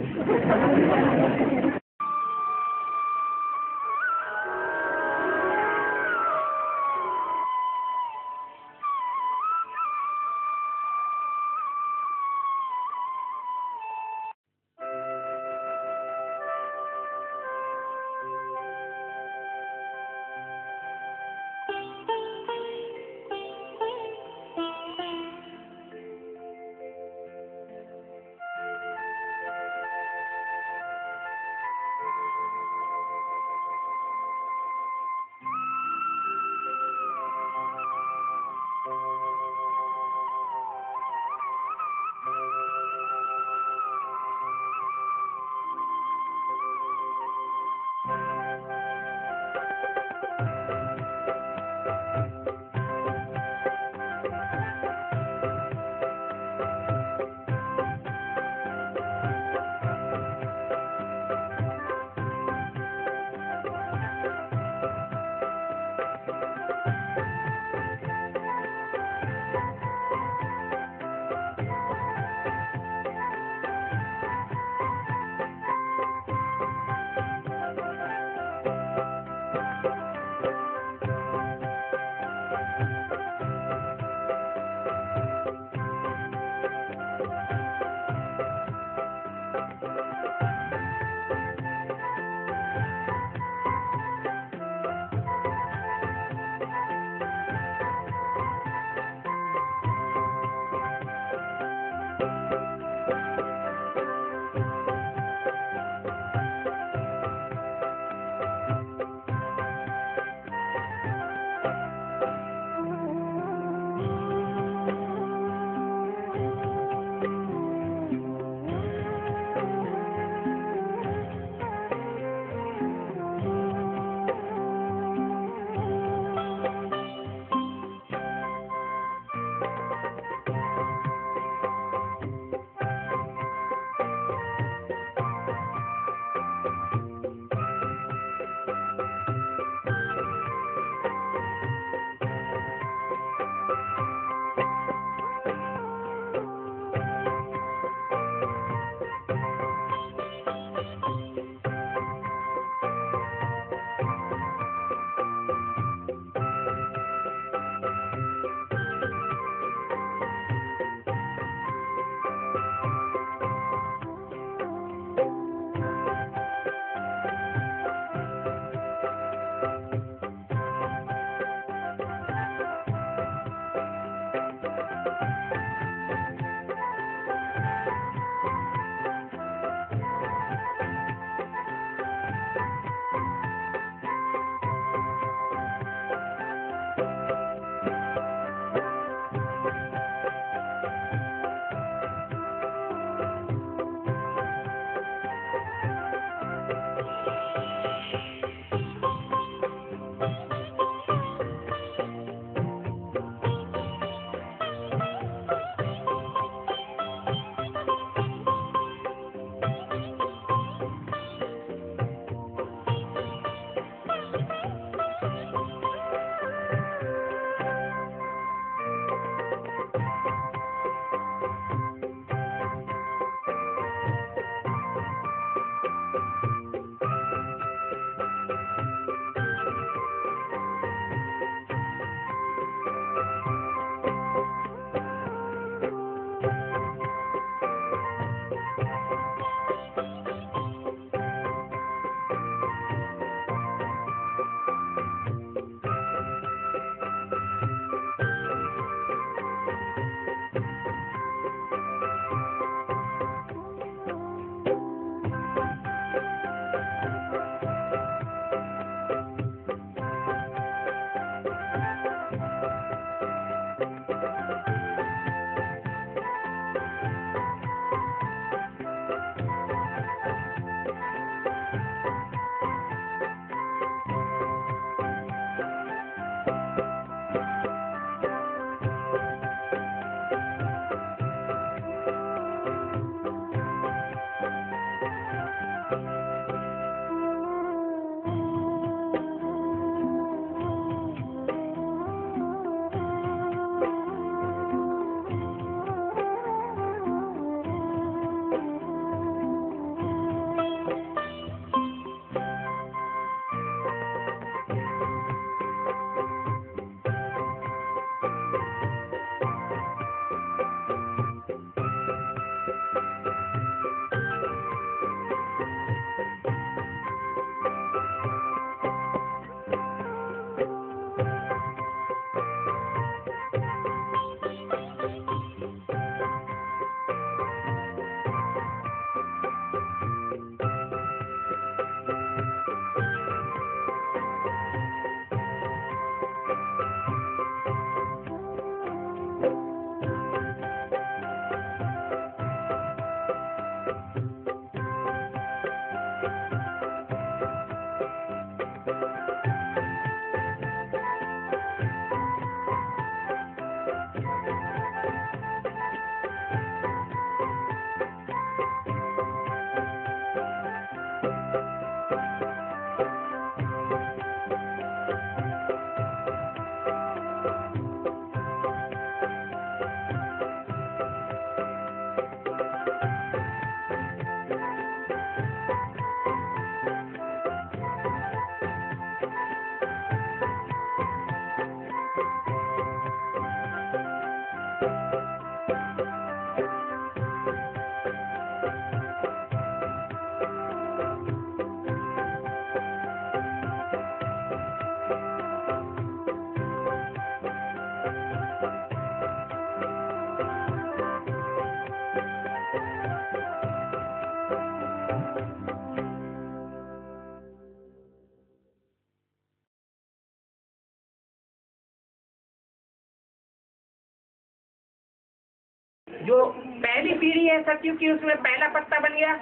जो पहली पीढ़ी है सतयुग की, उसमें पहला पत्ता बन गया,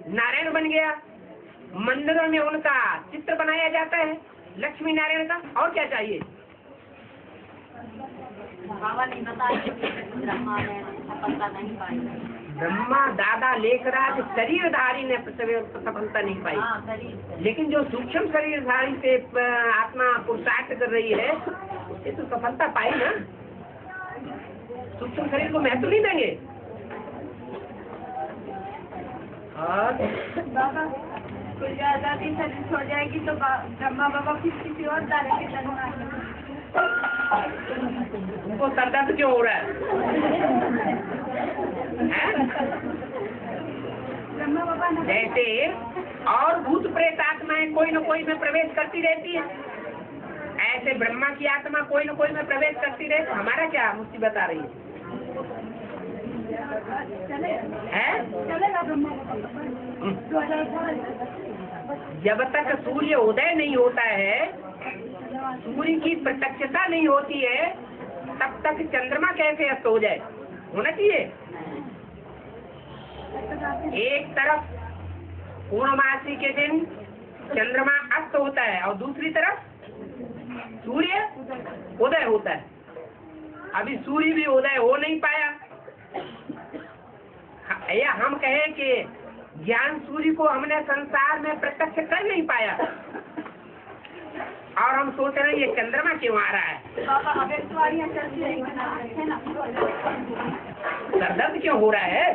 नारायण बन गया। मंदिरों में उनका चित्र बनाया जाता है, लक्ष्मी नारायण का। और क्या चाहिए? बाबा नहीं बताया, ब्रह्मा ने सफलता नहीं पाई। ब्रह्मा दादा लेखराज शरीरधारी ने सफलता नहीं पाई। हाँ, शरीर। लेकिन जो सूक्ष्म शरीरधारी से आत्मा पुरुषार्थ कर रही है, उससे तो सफलता पाई ना। सूक्ष्म शरीर को महत्व नहीं देंगे। और बाबा कोई आजादी शरीर छोड़ जाएगी तो ब्रह्मा बाबा किसी और डालेंगे जन्म। उनको सरदर्द क्यों हो रहा है? ब्रह्मा बाबा जैसे और भूत प्रेत आत्माएं कोई न कोई में प्रवेश करती रहती है, ऐसे ब्रह्मा की आत्मा कोई न कोई में प्रवेश करती रहे, तो हमारा क्या मुसीबत आ रही है? चलेगा ब्रह्मा। जब तक सूर्य उदय नहीं होता है, सूर्य की प्रत्यक्षता नहीं होती है, तब तक चंद्रमा कैसे अस्त हो जाए? होना चाहिए। एक तरफ पूर्णमासी के दिन चंद्रमा अस्त होता है और दूसरी तरफ सूर्य उदय होता है। अभी सूर्य भी उदय हो नहीं पाया, या हम कहें कि ज्ञान सूर्य को हमने संसार में प्रत्यक्ष कर नहीं पाया, और हम सोच रहे हैं ये चंद्रमा क्यों आ रहा है? सरदर्द क्यों हो रहा है?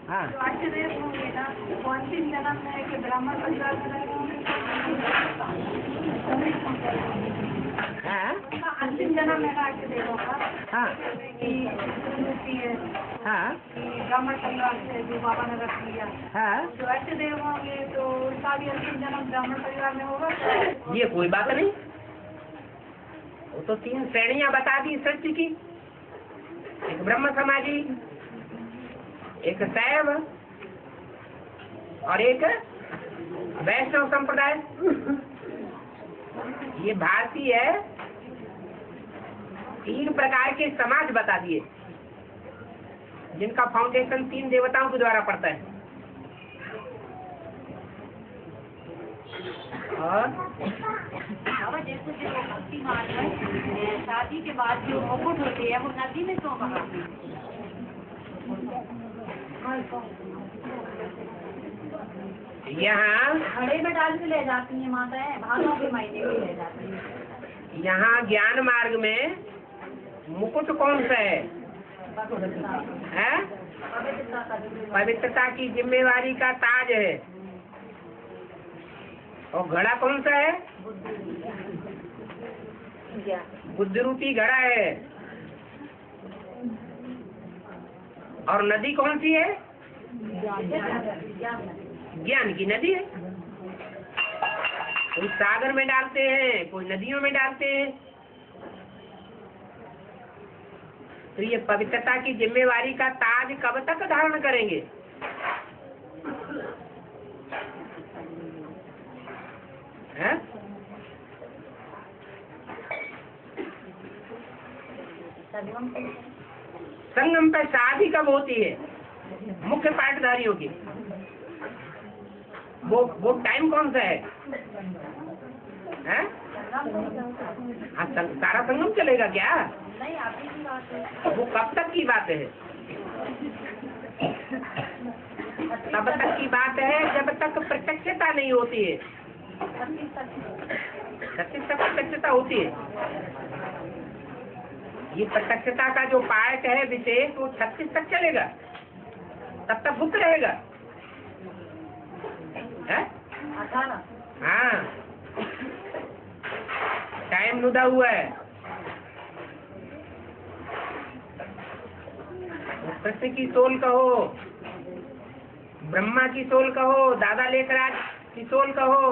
हाँ, अंतिम जन्म में हाँ, हाँ, ब्राह्मण परिवार से जो बाबा ने रख लिया, हाँ, जो अच्छे देव होंगे तो उनका भी अंतिम जन्म ब्राह्मण परिवार में होगा। ये कोई बात नहीं। वो तो 3 श्रेणियां बता दी सृष्टि की, एक ब्रह्म समाजी, एक शैव और एक वैष्णव संप्रदाय। ये भारतीय है, 3 प्रकार के समाज बता दिए, जिनका फाउंडेशन 3 देवताओं के द्वारा पड़ता है। और बाबा जैसे जो भक्ति मार्ग है, शादी के बाद जो मुकुट होती है वो नदी में क्यों बहाती है? यहाँ घड़े में डाल के ले जाती है माताएं, भादों के महीने में ले जाती है। यहाँ ज्ञान मार्ग में मुकुट कौन सा है? पवित्रता की जिम्मेवारी का ताज है। और घड़ा कौन सा है? बुद्धि रूपी घड़ा है। और नदी कौन सी है? ज्ञान की नदी है। कोई सागर में डालते हैं, कोई नदियों में डालते हैं। तो ये पवित्रता की जिम्मेवारी का ताज कब तक धारण करेंगे? हैं? संगम पर शादी कब होती है? मुख्य पाठ मांसाहारियों की? वो टाइम कौन सा है? हैं? हाँ, सारा संगम चलेगा क्या? नहीं, अभी की बात है। वो कब तक की बात है? तब तक की बात है जब तक प्रत्यक्षता नहीं होती है। 36 तक प्रत्यक्षता होती है। ये प्रत्यक्षता का जो पाठ है विशेष, वो 36 तक चलेगा, तब तक गुप्त रहेगा। है? हाँ, टाइम नुदा हुआ है। कृष्ण की सोल कहो, ब्रह्मा की सोल कहो, दादा लेखराज की सोल कहो,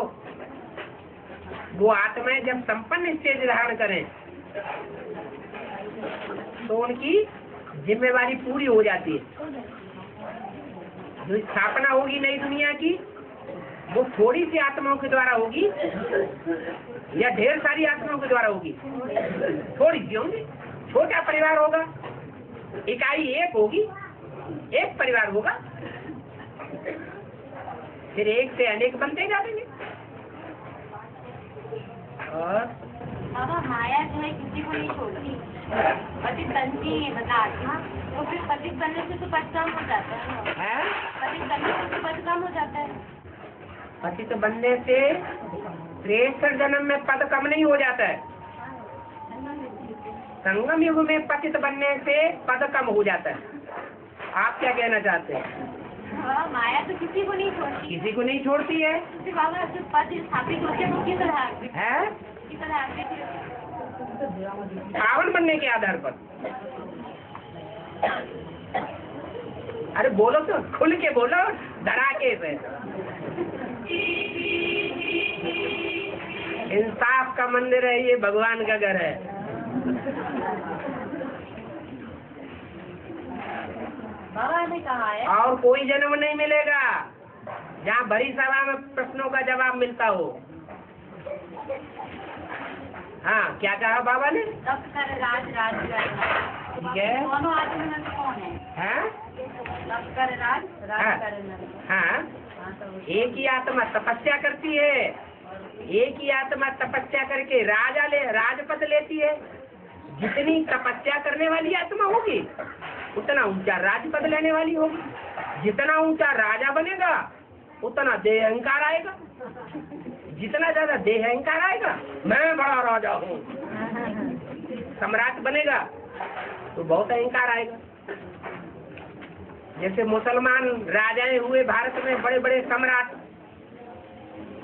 वो आत्माएं जब संपन्न स्टेज धारण करें तो उनकी जिम्मेवारी पूरी हो जाती है। जो स्थापना होगी नई दुनिया की, वो थोड़ी सी आत्माओं के द्वारा होगी या ढेर सारी आत्माओं के द्वारा होगी? थोड़ी सी होंगी। छोटा परिवार होगा, इकाई एक होगी, एक परिवार होगा, फिर एक से अनेक बनते जाएंगे। और बाबा माया जो है किसी को नहीं छोड़ती, पति बनती है बताती, तो फिर पति बनने से तो पद कम हो जाता है। पति बनने से तो पद कम हो जाता है। पतित बनने से श्रेष्ठ जन्म में पद कम नहीं हो जाता है। संगम युग में पतित बनने से पद कम हो जाता है। आप क्या कहना चाहते हैं? हाँ, माया तो किसी को नहीं छोड़ती। किसी को नहीं छोड़ती है। बाबा जो पद स्थापित होते हैं वो किस तरह है? पावन बनने के आधार पर। अरे बोलो तो, खुल के बोलो, धड़ाके से। इंसाफ का मंदिर है ये, भगवान का घर है। बाबा ने कहा है और कोई जन्म नहीं मिलेगा जहाँ बड़ी सभा में प्रश्नों का जवाब मिलता हो। हाँ, क्या कहा बाबा ने? तब कर राज राज ठीक है। दोनों आदमी में कौन है? हाँ? तब कर राज राज कर हाँ, एक ही आत्मा तपस्या करती है, एक ही आत्मा तपस्या करके राजपद लेती है। जितनी तपस्या करने वाली आत्मा होगी उतना ऊंचा राजपद लेने वाली होगी। जितना ऊंचा राजा बनेगा उतना देह अहंकार आएगा। जितना ज्यादा देह अहंकार आएगा, मैं बड़ा राजा हूँ, सम्राट बनेगा तो बहुत अहंकार आएगा। जैसे मुसलमान राजाएं हुए भारत में, बड़े बड़े सम्राट,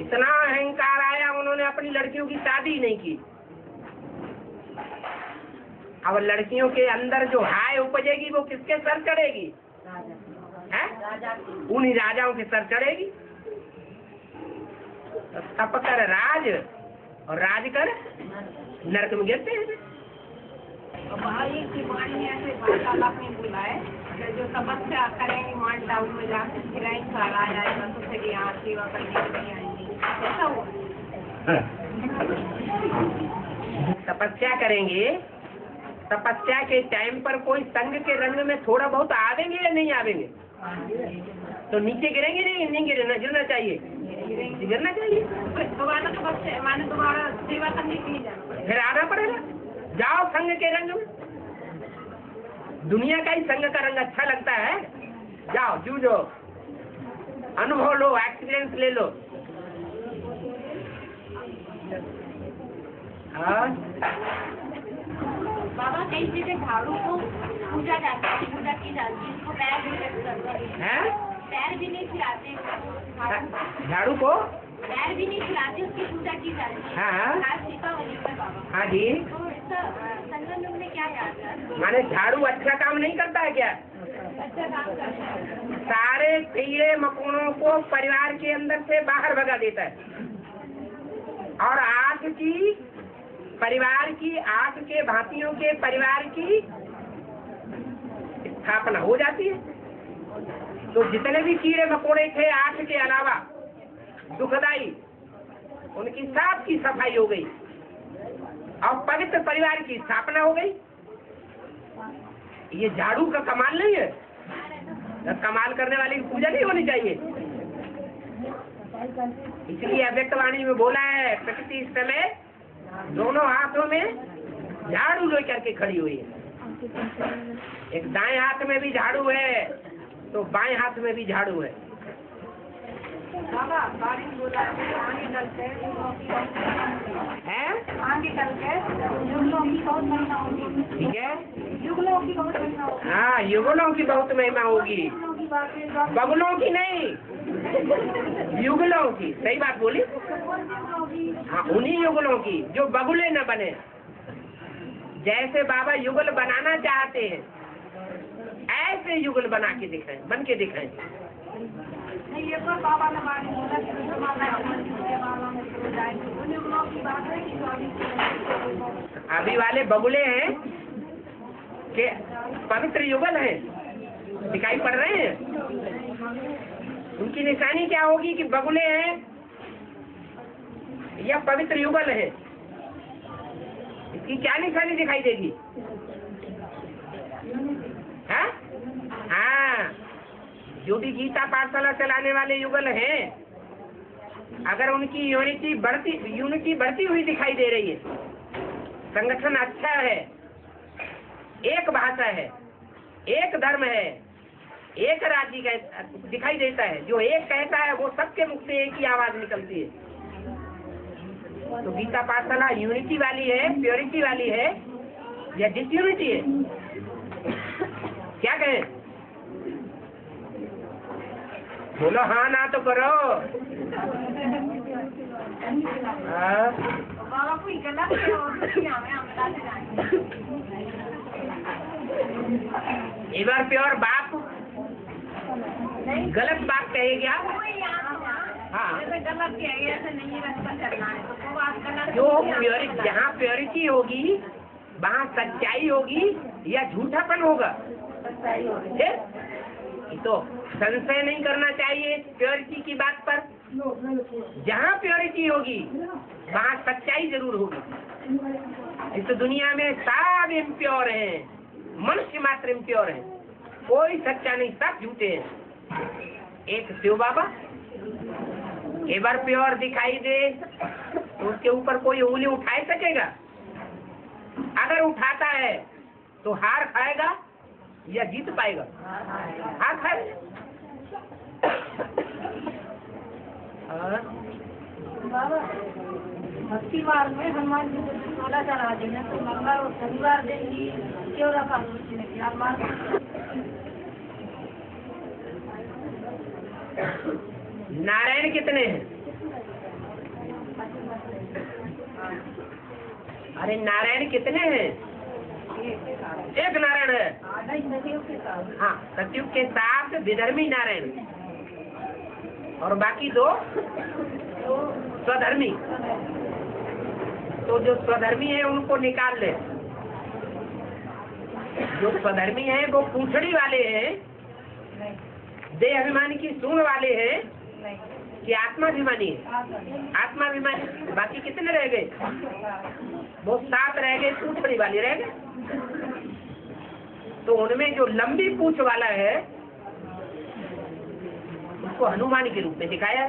इतना अहंकार आया उन्होंने अपनी लड़कियों की शादी ही नहीं की। अब लड़कियों के अंदर जो हाय उपजेगी वो किसके सर चढ़ेगी? है? उन्हीं राजाओं के सर चढ़ेगी। तप कर राज और राज कर नरक में गिरते हैं। भाई की वाणी ऐसे वार्तालाप में बोला है कि जो तपस्या करेंगे मान टाउन में जाकर किराए का राज आएगा तो फिर यहाँ सेवा करने के लिए आएंगे, ऐसा हुआ। तपस्या करेंगे, तपस्या के टाइम पर कोई संग के रंग में थोड़ा बहुत आवेंगे या नहीं आवेंगे? तो नीचे गिरेंगे नहीं गिरना चाहिए, गिरना चाहिए। दोबारा तपस्या माने दोबारा सेवा करने के लिए जाना, फिर आना पड़ेगा। जाओ संग के रंग में। दुनिया का ही संग का रंग अच्छा लगता है, जाओ जूझो, अनुभव लो, एक्सपीरियंस ले लो। बाबा कई जगह झाड़ू को पूजा जाती है, पूजा की जाती है, उसको पैर भी पैर भी नहीं खिलाते, झाड़ू को पैर भी नहीं खिलाते, उसकी पूजा की जाती है। हाँ। खास दीपावली पर बाबा। हाँ जी। तो इसका संगम में क्या जाता है? माने झाड़ू अच्छा काम नहीं करता है क्या? अच्छा काम करता है। सारे कीड़े मकोड़ों को परिवार के अंदर से बाहर भगा देता है और आग की परिवार की, आग के भांतियों के परिवार की स्थापना हो जाती है। तो जितने भी कीड़े मकोड़े थे आग के अलावा दुखदाई, उनकी साफ की सफाई हो गई और पवित्र परिवार की स्थापना हो गई। ये झाड़ू का कमाल नहीं है। कमाल करने वाले की पूजा नहीं होनी चाहिए। इसलिए अव्यक्त वाणी में बोला है, प्रकृति इस समय दोनों हाथों में झाड़ू लेकर के खड़ी हुई है। एक दाएं हाथ में भी झाड़ू है तो बाएं हाथ में भी झाड़ू है। बाबा बारिश बोला आगे चलते हैं आगे चलते युगलों की बहुत महिमा होगी। ठीक है, युगलों की बहुत महिमा होगी। हाँ युगलों की बहुत महिमा होगी, युगलों की बातें बगलों की नहीं, युगलों की। सही बात बोली। हाँ उन्हीं युगलों की जो बगुले न बने। जैसे बाबा युगल बनाना चाहते हैं ऐसे युगल बना के दिखाएं, बन के दिखाएं। नहीं ये तो बाबा ने बारिश बोला कि उन युगलों की बात है कि अभी वाले बगुले हैं कि पवित्र युगल हैं, दिखाई पड़ रहे हैं। उनकी निशानी क्या होगी कि बगुले हैं या पवित्र युगल है? इसकी क्या निशानी दिखाई देगी? हाँ हाँ, जो भी गीता पाठशाला चलाने वाले युगल हैं, अगर उनकी यूनिटी बढ़ती हुई दिखाई दे रही है, संगठन अच्छा है, एक भाषा है, एक धर्म है, एक राज्य का दिखाई देता है, जो एक कहता है वो सबके मुख से एक ही आवाज निकलती है, तो गीता पाठशाला यूनिटी वाली है, प्योरिटी वाली है या डिसयूनिटी है? क्या कहें? बोलो हाँ ना तो करो। बाबा कोई गलत है और हमें बताते जाएंगे। एक बार प्योर बाप गलत बात कहे क्या? हाँ गलत किया ऐसे नहीं रास्ता चलना है तो वो बात गलत। जो प्योरिटी, जहाँ प्योरिटी होगी वहाँ सच्चाई होगी या झूठापन होगा? सच्चाई होगी। तो संशय नहीं करना चाहिए प्योरिटी की बात पर। जहाँ प्योरिटी होगी वहाँ सच्चाई जरूर होगी। इस दुनिया में सब इम्प्योर हैं, मनुष्य मात्र इम्प्योर है, कोई सच्चा नहीं, सब झूठे हैं। एक शिव बाबा एक बार प्योर दिखाई दे तो उसके ऊपर कोई उंगली उठा सकेगा? अगर उठाता है तो हार खाएगा या जीत पाएगा? हार खाएगा। बाबा भक्ति मार्ग में हनुमान जी को 16 चढ़ा देना तो मंगल और शनिवार दिन ही क्यों रखा क्या मार्ग? नारायण कितने हैं? अरे नारायण कितने हैं? एक नारायण है। हाँ सतयुग के साथ विधर्मी नारायण और बाकी दो स्वधर्मी। तो जो स्वधर्मी है उनको निकाल ले। जो स्वधर्मी है वो पूंछड़ी वाले हैं, देह अभिमानी की सूंड वाले हैं कि आत्माभिमानी है? आत्माभिमानी। बाकी कितने रह गए? वो 7 रह गए, पूंछड़ी वाले रह गए। तो उनमें जो लंबी पूंछ वाला है उसको हनुमान के रूप में दिखाया है।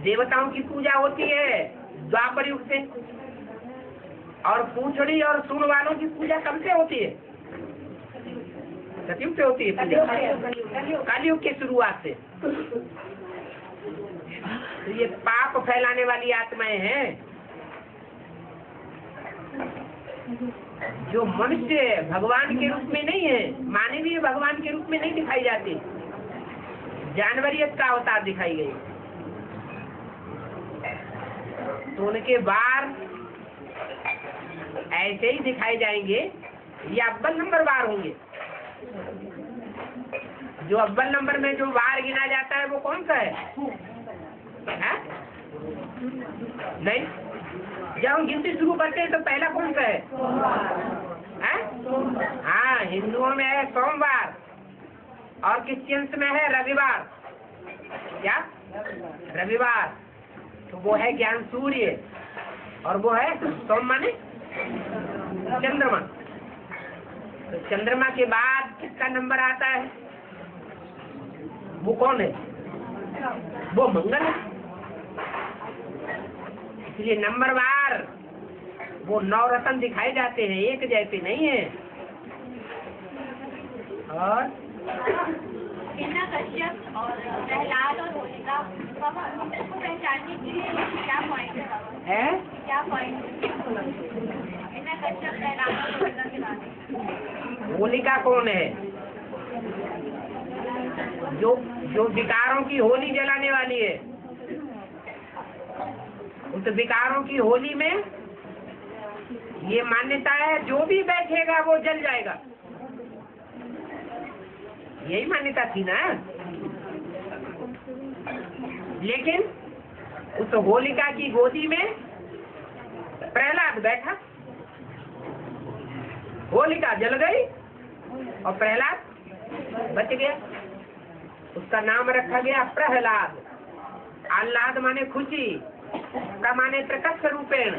देवताओं की पूजा होती है द्वापर युग से, और पूंछड़ी और सूंड वालों की पूजा कब से होती है? सतयुग से होती है पूजा, कलयुग की शुरुआत से। तो ये पाप फैलाने वाली आत्माएं हैं। जो मनुष्य भगवान के रूप में नहीं है, मानवीय भगवान के रूप में नहीं दिखाई जाती, जानवरियत का अवतार दिखाई गई, तो उनके बार ऐसे ही दिखाए जाएंगे। ये अव्वल नंबर बार होंगे। जो अव्वल नंबर में जो बार गिना जाता है वो कौन सा है? नहीं, जब हम गिनती शुरू करते हैं तो पहला कौन सा है? हाँ, हिंदुओं में है सोमवार और क्रिश्चियंस में है रविवार। क्या? रविवार। तो वो है ज्ञान सूर्य और वो है सोम माने चंद्रमा। तो चंद्रमा के बाद किसका नंबर आता है? वो कौन है? वो मंगल है। इसलिए नंबरवार वो 9 रत्न दिखाए जाते हैं, एक जैसे नहीं है। और हिना कश्यप और प्रहलाद और होलिका को पहचानने के लिए क्या पॉइंट है? क्या पॉइंट? हिना कश्यप प्रहलाद और होलिका के बारे में। होलिका कौन है? जो विकारों की होली जलाने वाली है। उस विकारों की होली में ये मान्यता है, जो भी बैठेगा वो जल जाएगा। यही मान्यता थी ना। लेकिन उस होलिका की गोदी में प्रहलाद बैठा, होलिका जल गई और प्रहलाद बच गया। उसका नाम रखा गया प्रहलाद। आह्लाद माने खुशी, का माने प्रकट रूपेण,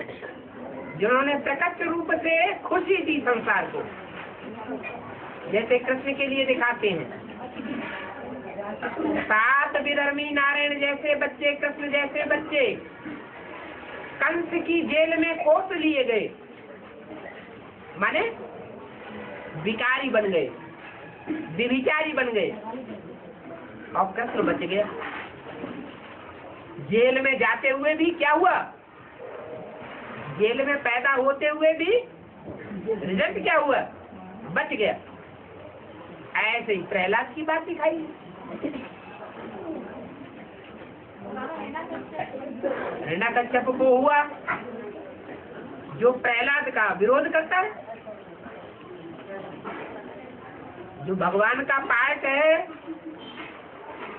जिन्होंने प्रकट रूप से खुशी दी संसार को, जैसे कृष्ण के लिए दिखाते हैं। 7 विधर्मी नारायण जैसे बच्चे, कृष्ण जैसे बच्चे कंस की जेल में कोस लिए गए, माने विकारी बन गए, विभिचारी बन गए, और कृष्ण बच गया। जेल में जाते हुए भी क्या हुआ? जेल में पैदा होते हुए भी रिजल्ट क्या हुआ? बच गया। ऐसे ही प्रहलाद की बात दिखाई। हिरण्यकश्यप को हुआ, जो प्रहलाद का विरोध करता है, जो भगवान का पार्ट है,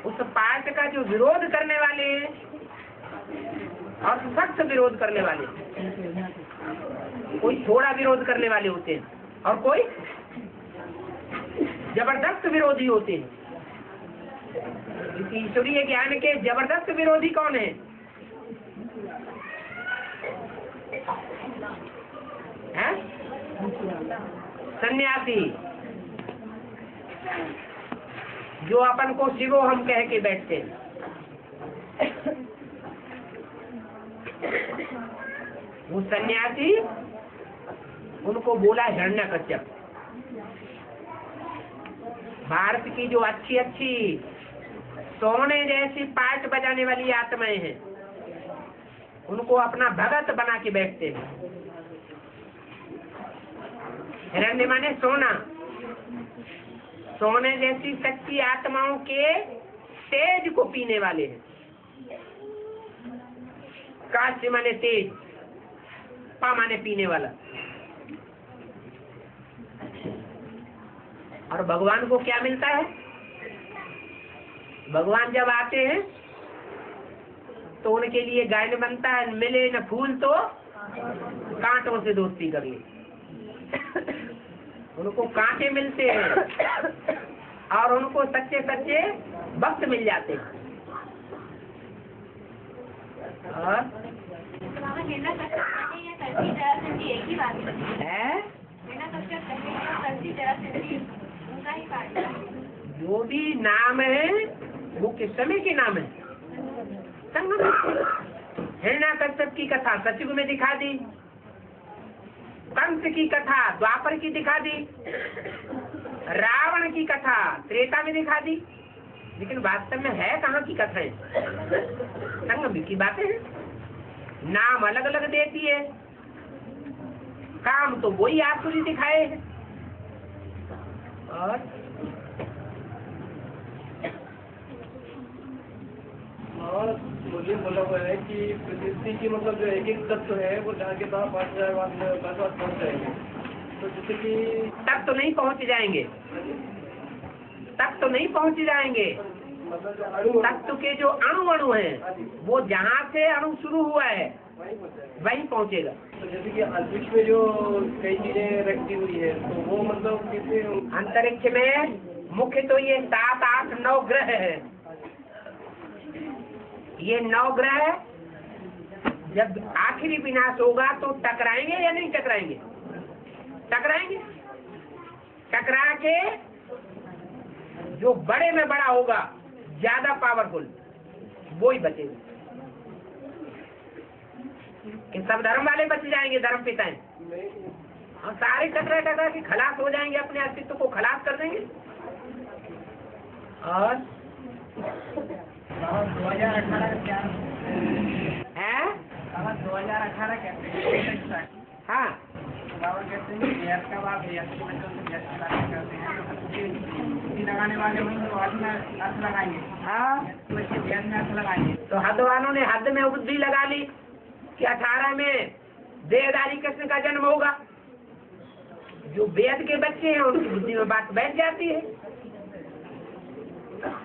उस पार्ट का जो विरोध करने वाले हैं और सख्त विरोध करने वाले, कोई थोड़ा विरोध करने वाले होते हैं और कोई जबरदस्त विरोधी होते हैं। इस ईश्वरीय ज्ञान के जबरदस्त विरोधी कौन है? हैं? सन्यासी, जो अपन को शिवो हम कह के बैठते हैं। वो सन्यासी, उनको बोला हिरण्यकश्यप। भारत की जो अच्छी अच्छी सोने जैसी पार्ट बजाने वाली आत्माएं हैं, उनको अपना भगत बना के बैठते हैं। हिरण्य माने सोना, सोने जैसी सच्ची आत्माओं के तेज को पीने वाले हैं। काश्य माने तेज, पा माने पीने वाला। और भगवान को क्या मिलता है? भगवान जब आते हैं तो उनके लिए गायन बनता है, मिले न फूल तो कांटों से दोस्ती कर ली। उनको कांटे मिलते हैं और उनको सच्चे सच्चे भक्त मिल जाते हैं। और एक ही बात है, जो भी नाम है वो किस समय के नाम है? संगम। हिरण्यकश्यप की कथा सतयुग में दिखा दी, कंस की कथा द्वापर की दिखा दी, रावण की कथा त्रेता में दिखा दी, लेकिन वास्तव में है कहाँ की कथा है? संगम की बातें हैं। नाम अलग अलग देती है, काम तो वही आसुरी दिखाए हैं। और मुझे बोला हुआ है कि प्रकृति की मतलब जो एक एक तत्व है वो जहाँ के पास पहुँच जाएंगे, तो जैसे कि तक तो नहीं पहुँच जाएंगे, तक तो नहीं पहुँच जाएंगे। मतलब जो अणु तत्व के जो अणु हैं, वो जहाँ से अणु शुरू हुआ है वहीं पहुँचेगा। तो जैसे कि अंतरिक्ष में जो कई चीजें रखी हुई है, तो वो मतलब किसी अंतरिक्ष में मुख्य तो ये 7, 8, 9 ग्रह है। ये 9 ग्रह जब आखिरी विनाश होगा तो टकराएंगे या नहीं टकराएंगे? टकराएंगे। टकरा के जो बड़े में बड़ा होगा, ज्यादा पावरफुल, वो ही बचेगा। कि सब धर्म वाले बच जाएंगे, धर्म पिताएं, और सारे टकरा के खलास हो जाएंगे, अपने अस्तित्व को खलास कर देंगे। और 2018 क्या है? 2018 कहते हैं। हाँ, बाबा कहते हैं गैस का बाप गैस के बच्चों से गैस की बातें करते हैं। तो लगाने वाले होंगे तो हाथ में हाथ लगाएंगे, हाँ, बच्चे गैस में हाथ लगाएंगे। तो हद वालों ने हद में बुद्धि लगा ली कि 18 में देहधारी कृष्ण का जन्म होगा। जो वेद के बच्चे हैं उनकी बुद्धि में बात बैठ जाती है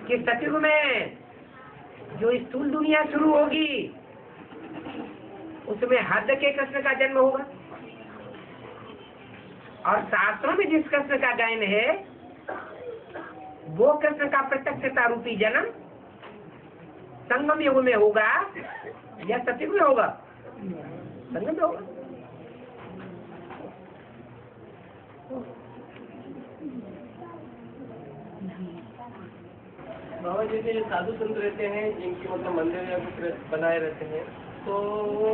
कि सतयुग में जो स्थूल दुनिया शुरू होगी उसमें हद के कृष्ण का जन्म होगा, और शास्त्रों में जिस कृष्ण का गायन है वो कृष्ण का प्रत्यक्षता रूपी जन्म संगम युग में होगा या सतयुग में होगा? संगम में होगा। बाबा जैसे साधु संत रहते हैं जिनकी मतलब मंदिर या कुछ बनाए रहते हैं, तो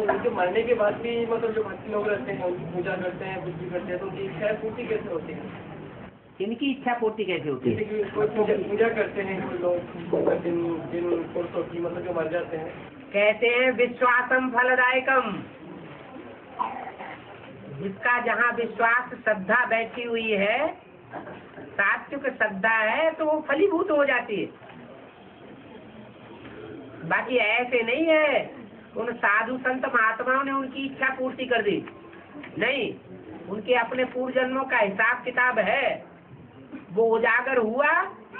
उनके मरने के बाद भी मतलब जो भक्ति लोग रहते हैं उनकी पूजा करते हैं, कुछ भी करते हैं, तो उनकी इच्छाएं पूर्ति कैसे होती है? इनकी इच्छा पूर्ति कैसे होती है? जैसे कि कोई पूजा करते हैं कोई लोग जिन पुरुषों की मतलब जो मर जाते हैं, कहते हैं विश्वासम फलदायकम। जिसका जहाँ विश्वास श्रद्धा बैठी हुई है, सात्विक श्रद्धा है, तो वो फलीभूत हो जाती है। बाकी ऐसे नहीं है उन साधु संत महात्माओं ने उनकी इच्छा पूर्ति कर दी, नहीं, उनके अपने पूर्व जन्मों का हिसाब किताब है, वो उजागर हुआ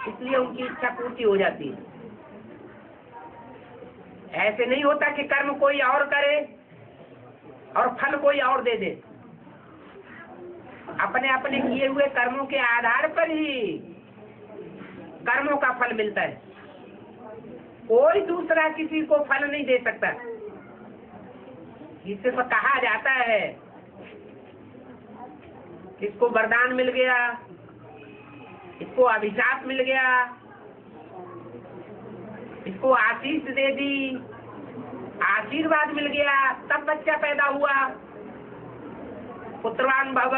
इसलिए उनकी इच्छा पूर्ति हो जाती है। ऐसे नहीं होता कि कर्म कोई और करे और फल कोई और दे दे। अपने अपने किए हुए कर्मों के आधार पर ही कर्मों का फल मिलता है, कोई दूसरा किसी को फल नहीं दे सकता। इससे तो कहा जाता है किसको वरदान मिल गया, इसको अभिशाप मिल गया, इसको आशीष दे दी, आशीर्वाद मिल गया, तब बच्चा पैदा हुआ, पुत्रवान भव,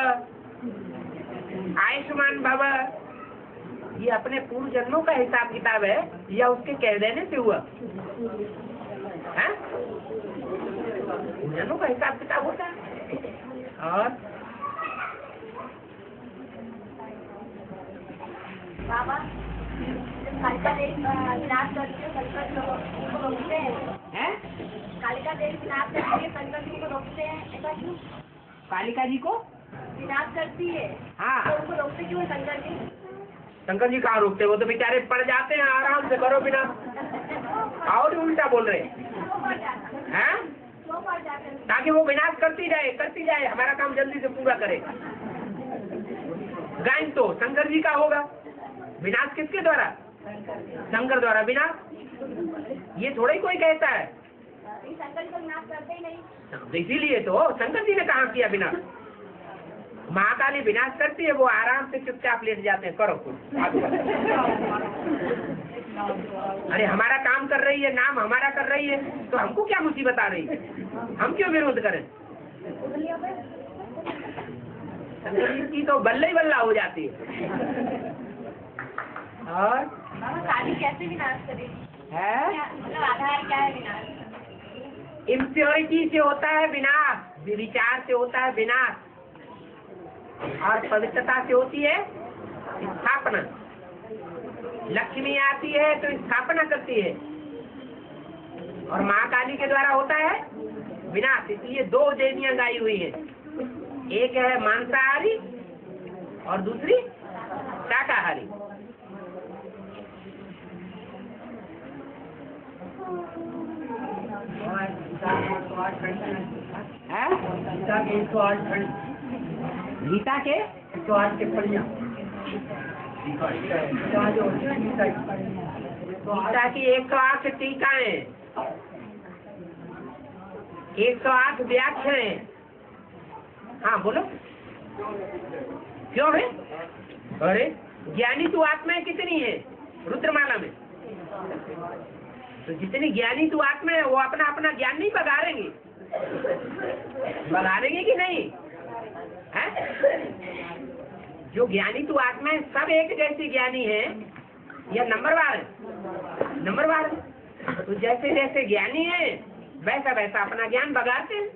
आयुष्मान भव। ये अपने पूर्व जन्मों का हिसाब किताब है या उसके कह देने से हुआ है? जन्मों का हिसाब किताब होता है। और बाबा कालिका देवी विनाश करती है, संकट को रोकते हैं। कालिका देवी विनाश करती है, संकट को रोकते हैं, ऐसा क्यों? कालिका जी को विनाश करती है, हाँ, तो उनको रोकते क्यों है शंकर जी? शंकर जी कहाँ रोकते? वो तो बेचारे पड़ जाते हैं, आराम से करो बिना। और उल्टा बोल रहे हैं, ताकि वो विनाश करती जाए, हमारा काम जल्दी से पूरा करे। गायन तो शंकर जी का होगा, विनाश किसके द्वारा? शंकर द्वारा विनाश। ये थोड़ा ही कोई कहता है, शंकर जी को विनाश करते ही नहीं। इसीलिए तो शंकर जी ने कहा किया विनाश। महाकाली विनाश करती है, वो आराम से चुपचाप लेट जाते हैं, करो अरे हमारा काम कर रही है, नाम हमारा कर रही है, तो हमको क्या मुसीबत आ रही है? हम क्यों विरोध करें? शंकर जी की तो बल्ला ही बल्ला हो जाती है। और काली कैसे विनाश करेगी? है मतलब आधार क्या है विनाश? इम्प्योरिटी से होता है विनाश, विचार से होता है विनाश, और पवित्रता से होती है स्थापना। लक्ष्मी आती है तो स्थापना करती है, और महाकाली के द्वारा होता है विनाश। इसलिए दो देवियां गाई हुई है, एक है मांसाहारी और दूसरी शाकाहारी। गीता के 108 के पढ़िया, गीता की 108 टीकाएं, 108 व्याख्याएं। हाँ बोलो, क्यों है? अरे ज्ञानी तो आत्माएं कितनी है? तो जितनी ज्ञानी तू आत्मा है वो अपना अपना ज्ञान नहीं बघारेंगे, बघारेंगे कि नहीं है? जो ज्ञानी तू आत्मा है सब एक जैसे ज्ञानी है या नंबरवार है? नंबरवार है। तो जैसे जैसे ज्ञानी है वैसा वैसा अपना ज्ञान बघारते हैं।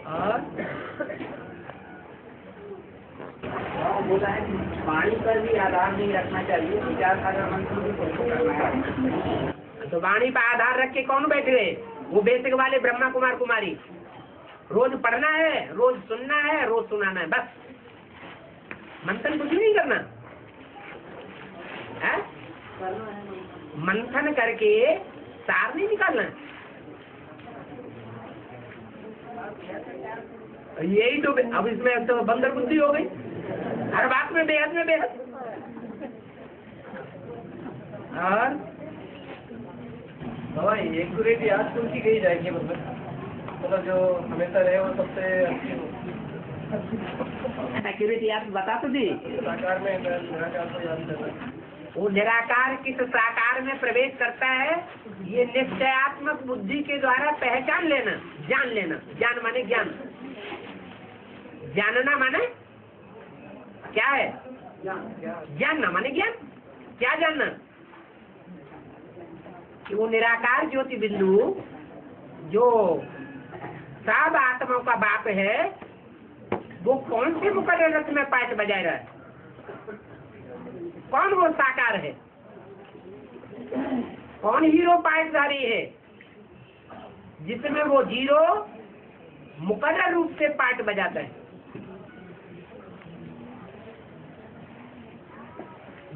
और बोला है कि वाणी पर भी आधार नहीं रखना चाहिए, विचार सागर मंत्र भी फॉलो करना है। तो वाणी पर आधार रख के कौन बैठ गए? वो बेसिक वाले ब्रह्मा कुमार कुमारी। रोज पढ़ना है, रोज सुनना है, रोज सुनाना है, बस मंथन कुछ नहीं करना है? मंथन करके सार नहीं निकालना। यही तो अब इसमें तो बंदर बुद्धि हो गई, हर बात में बेहद में बेहद। और बाबा एक्यूरेट याद कौन सी कही जाएगी, मतलब जो हमेशा रहे वो सबसे अच्छी हो? एक्यूरेट याद बता तो दी। साकार में निराकार को याद करना। वो निराकार किस साकार में प्रवेश करता है ये निश्चयात्मक बुद्धि के द्वारा पहचान लेना, जान लेना। ज्ञान माने ज्ञान, जानना माने क्या है? जानना माने ज्ञान। क्या जानना? कि वो निराकार ज्योति बिंदु जो सब आत्माओं का बाप है वो कौन से मुकर्रर रथ में पाठ बजाय रहा है? कौन वो साकार है? कौन हीरो पाठधारी है जिसमें वो जीरो मुकर्रर रूप से पाठ बजाता है?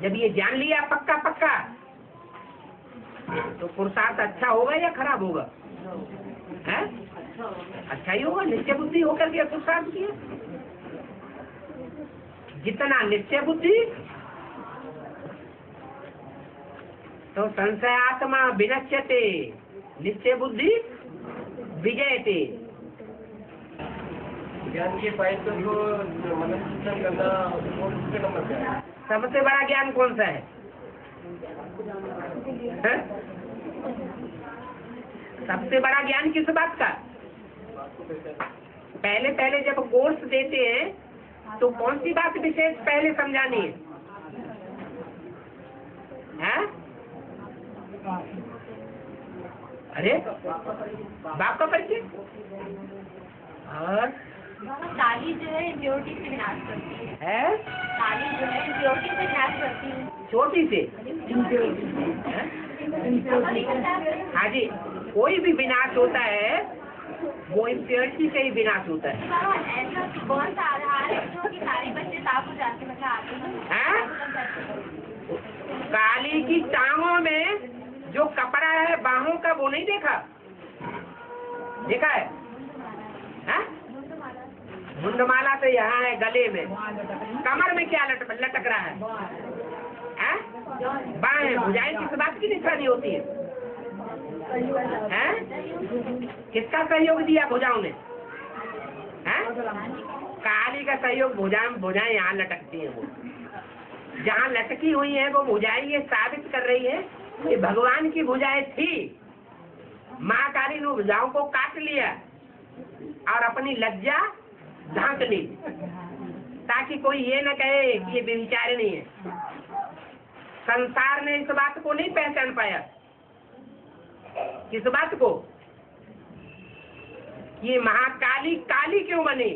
जब ये जान लिया पक्का पक्का तो पुरुषार्थ अच्छा होगा या खराब होगा? है अच्छा ही होगा। निश्चय बुद्धि होकर के पुरुषार्थ किया, जितना निश्चय बुद्धि तो संशयात्मा विनश्यते, निश्चय बुद्धि विजयते। ज्ञान के पाइप को मतलब चिंतन करना वो दूसरे नंबर पे है। सबसे बड़ा ज्ञान कौन सा है? सबसे बड़ा ज्ञान किस बात का? पहले पहले जब कोर्स देते हैं तो कौन सी बात विशेष पहले समझानी है? हैं? अरे बाप का परिचय। और ताली जो है इम्प्योरिटी से विनाश करती है, ताली जो है इम्प्योरिटी से विनाश करती है। छोटी से हाँ जी, कोई भी विनाश होता है वो इम्प्योरिटी से ही विनाश होता है। ऐसा कौन सा आधार है जो कि सारे बच्चे साफ हो जाते मतलब आते हैं? काली की टांगों में जो कपड़ा है बाहों का वो नहीं देखा? देखा है? मुंडमाला तो यहाँ है गले में, कमर में क्या लटक रहा है? बाहें भुजाएं किस बात की निशानी होती है? किसका सहयोग दिया भुजाओं ने? काली का सहयोग। भुजाएं यहाँ लटकती हैं, वो जहाँ लटकी हुई है वो भुजाएं ये साबित कर रही है कि भगवान की भुजाएं थी। माँ काली ने भुजाओं को काट लिया और अपनी लज्जा ढांक ली ताकि कोई ये न कहे कि ये व्यभिचारिणी है। संसार ने इस बात को नहीं पहचान पाया। किस बात को? ये महाकाली काली क्यों बनी?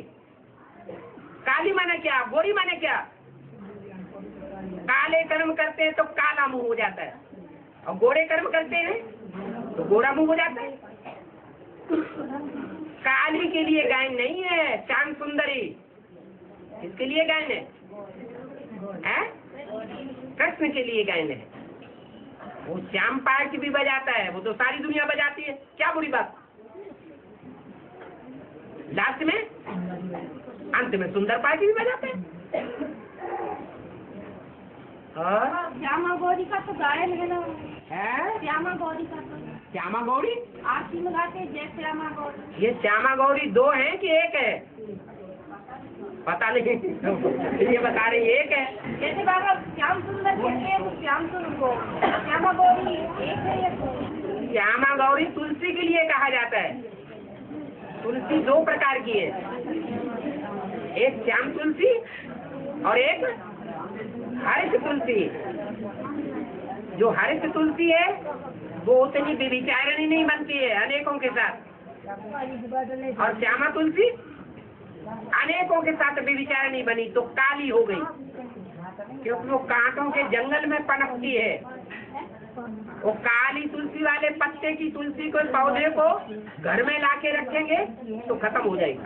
काली माने क्या? गोरी माने क्या? काले कर्म करते हैं तो काला मुंह हो जाता है, और गोरे कर्म करते हैं तो गोरा मुंह हो जाता है। काली के लिए गाय नहीं है श्याम सुंदरी। किसके लिए गाय है? कृष्ण के लिए गाय है। वो श्याम पाठ भी बजाता है, वो तो सारी दुनिया बजाती है, क्या बुरी बात? लास्ट में अंत में सुंदर पाठ भी बजाते हैं। श्यामा गौरी का तो गायन है ना? है श्यामा गौरी का तो श्यामा गौरी आप ही लगाते हैं जय श्यामा गौरी। ये श्यामा गौरी दो हैं कि एक है? पता नहीं ये बता रही एक है। जैसे बाबा श्याम सुंदर कहते हैं श्यामा गौरी एक है या श्यामा गौरी तुलसी के लिए कहा जाता है। तुलसी दो प्रकार की है, एक श्याम तुलसी और एक हरित तुलसी। जो हरित तुलसी है वो उतनी व्यभिचारिणी नहीं बनती है अनेकों के साथ, और श्यामा तुलसी अनेकों के साथ व्यभिचारिणी बनी तो काली हो गई, क्योंकि वो कांटों के जंगल में पनपती है। वो काली तुलसी वाले पत्ते की तुलसी को पौधे को घर में लाके रखेंगे तो खत्म हो जाएगी।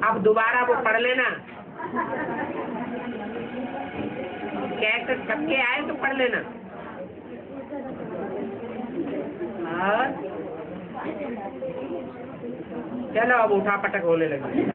अब दोबारा वो पढ़ लेना, कैसे सबके आए तो पढ़ लेना। चलो अब उठा पटक होने लगी।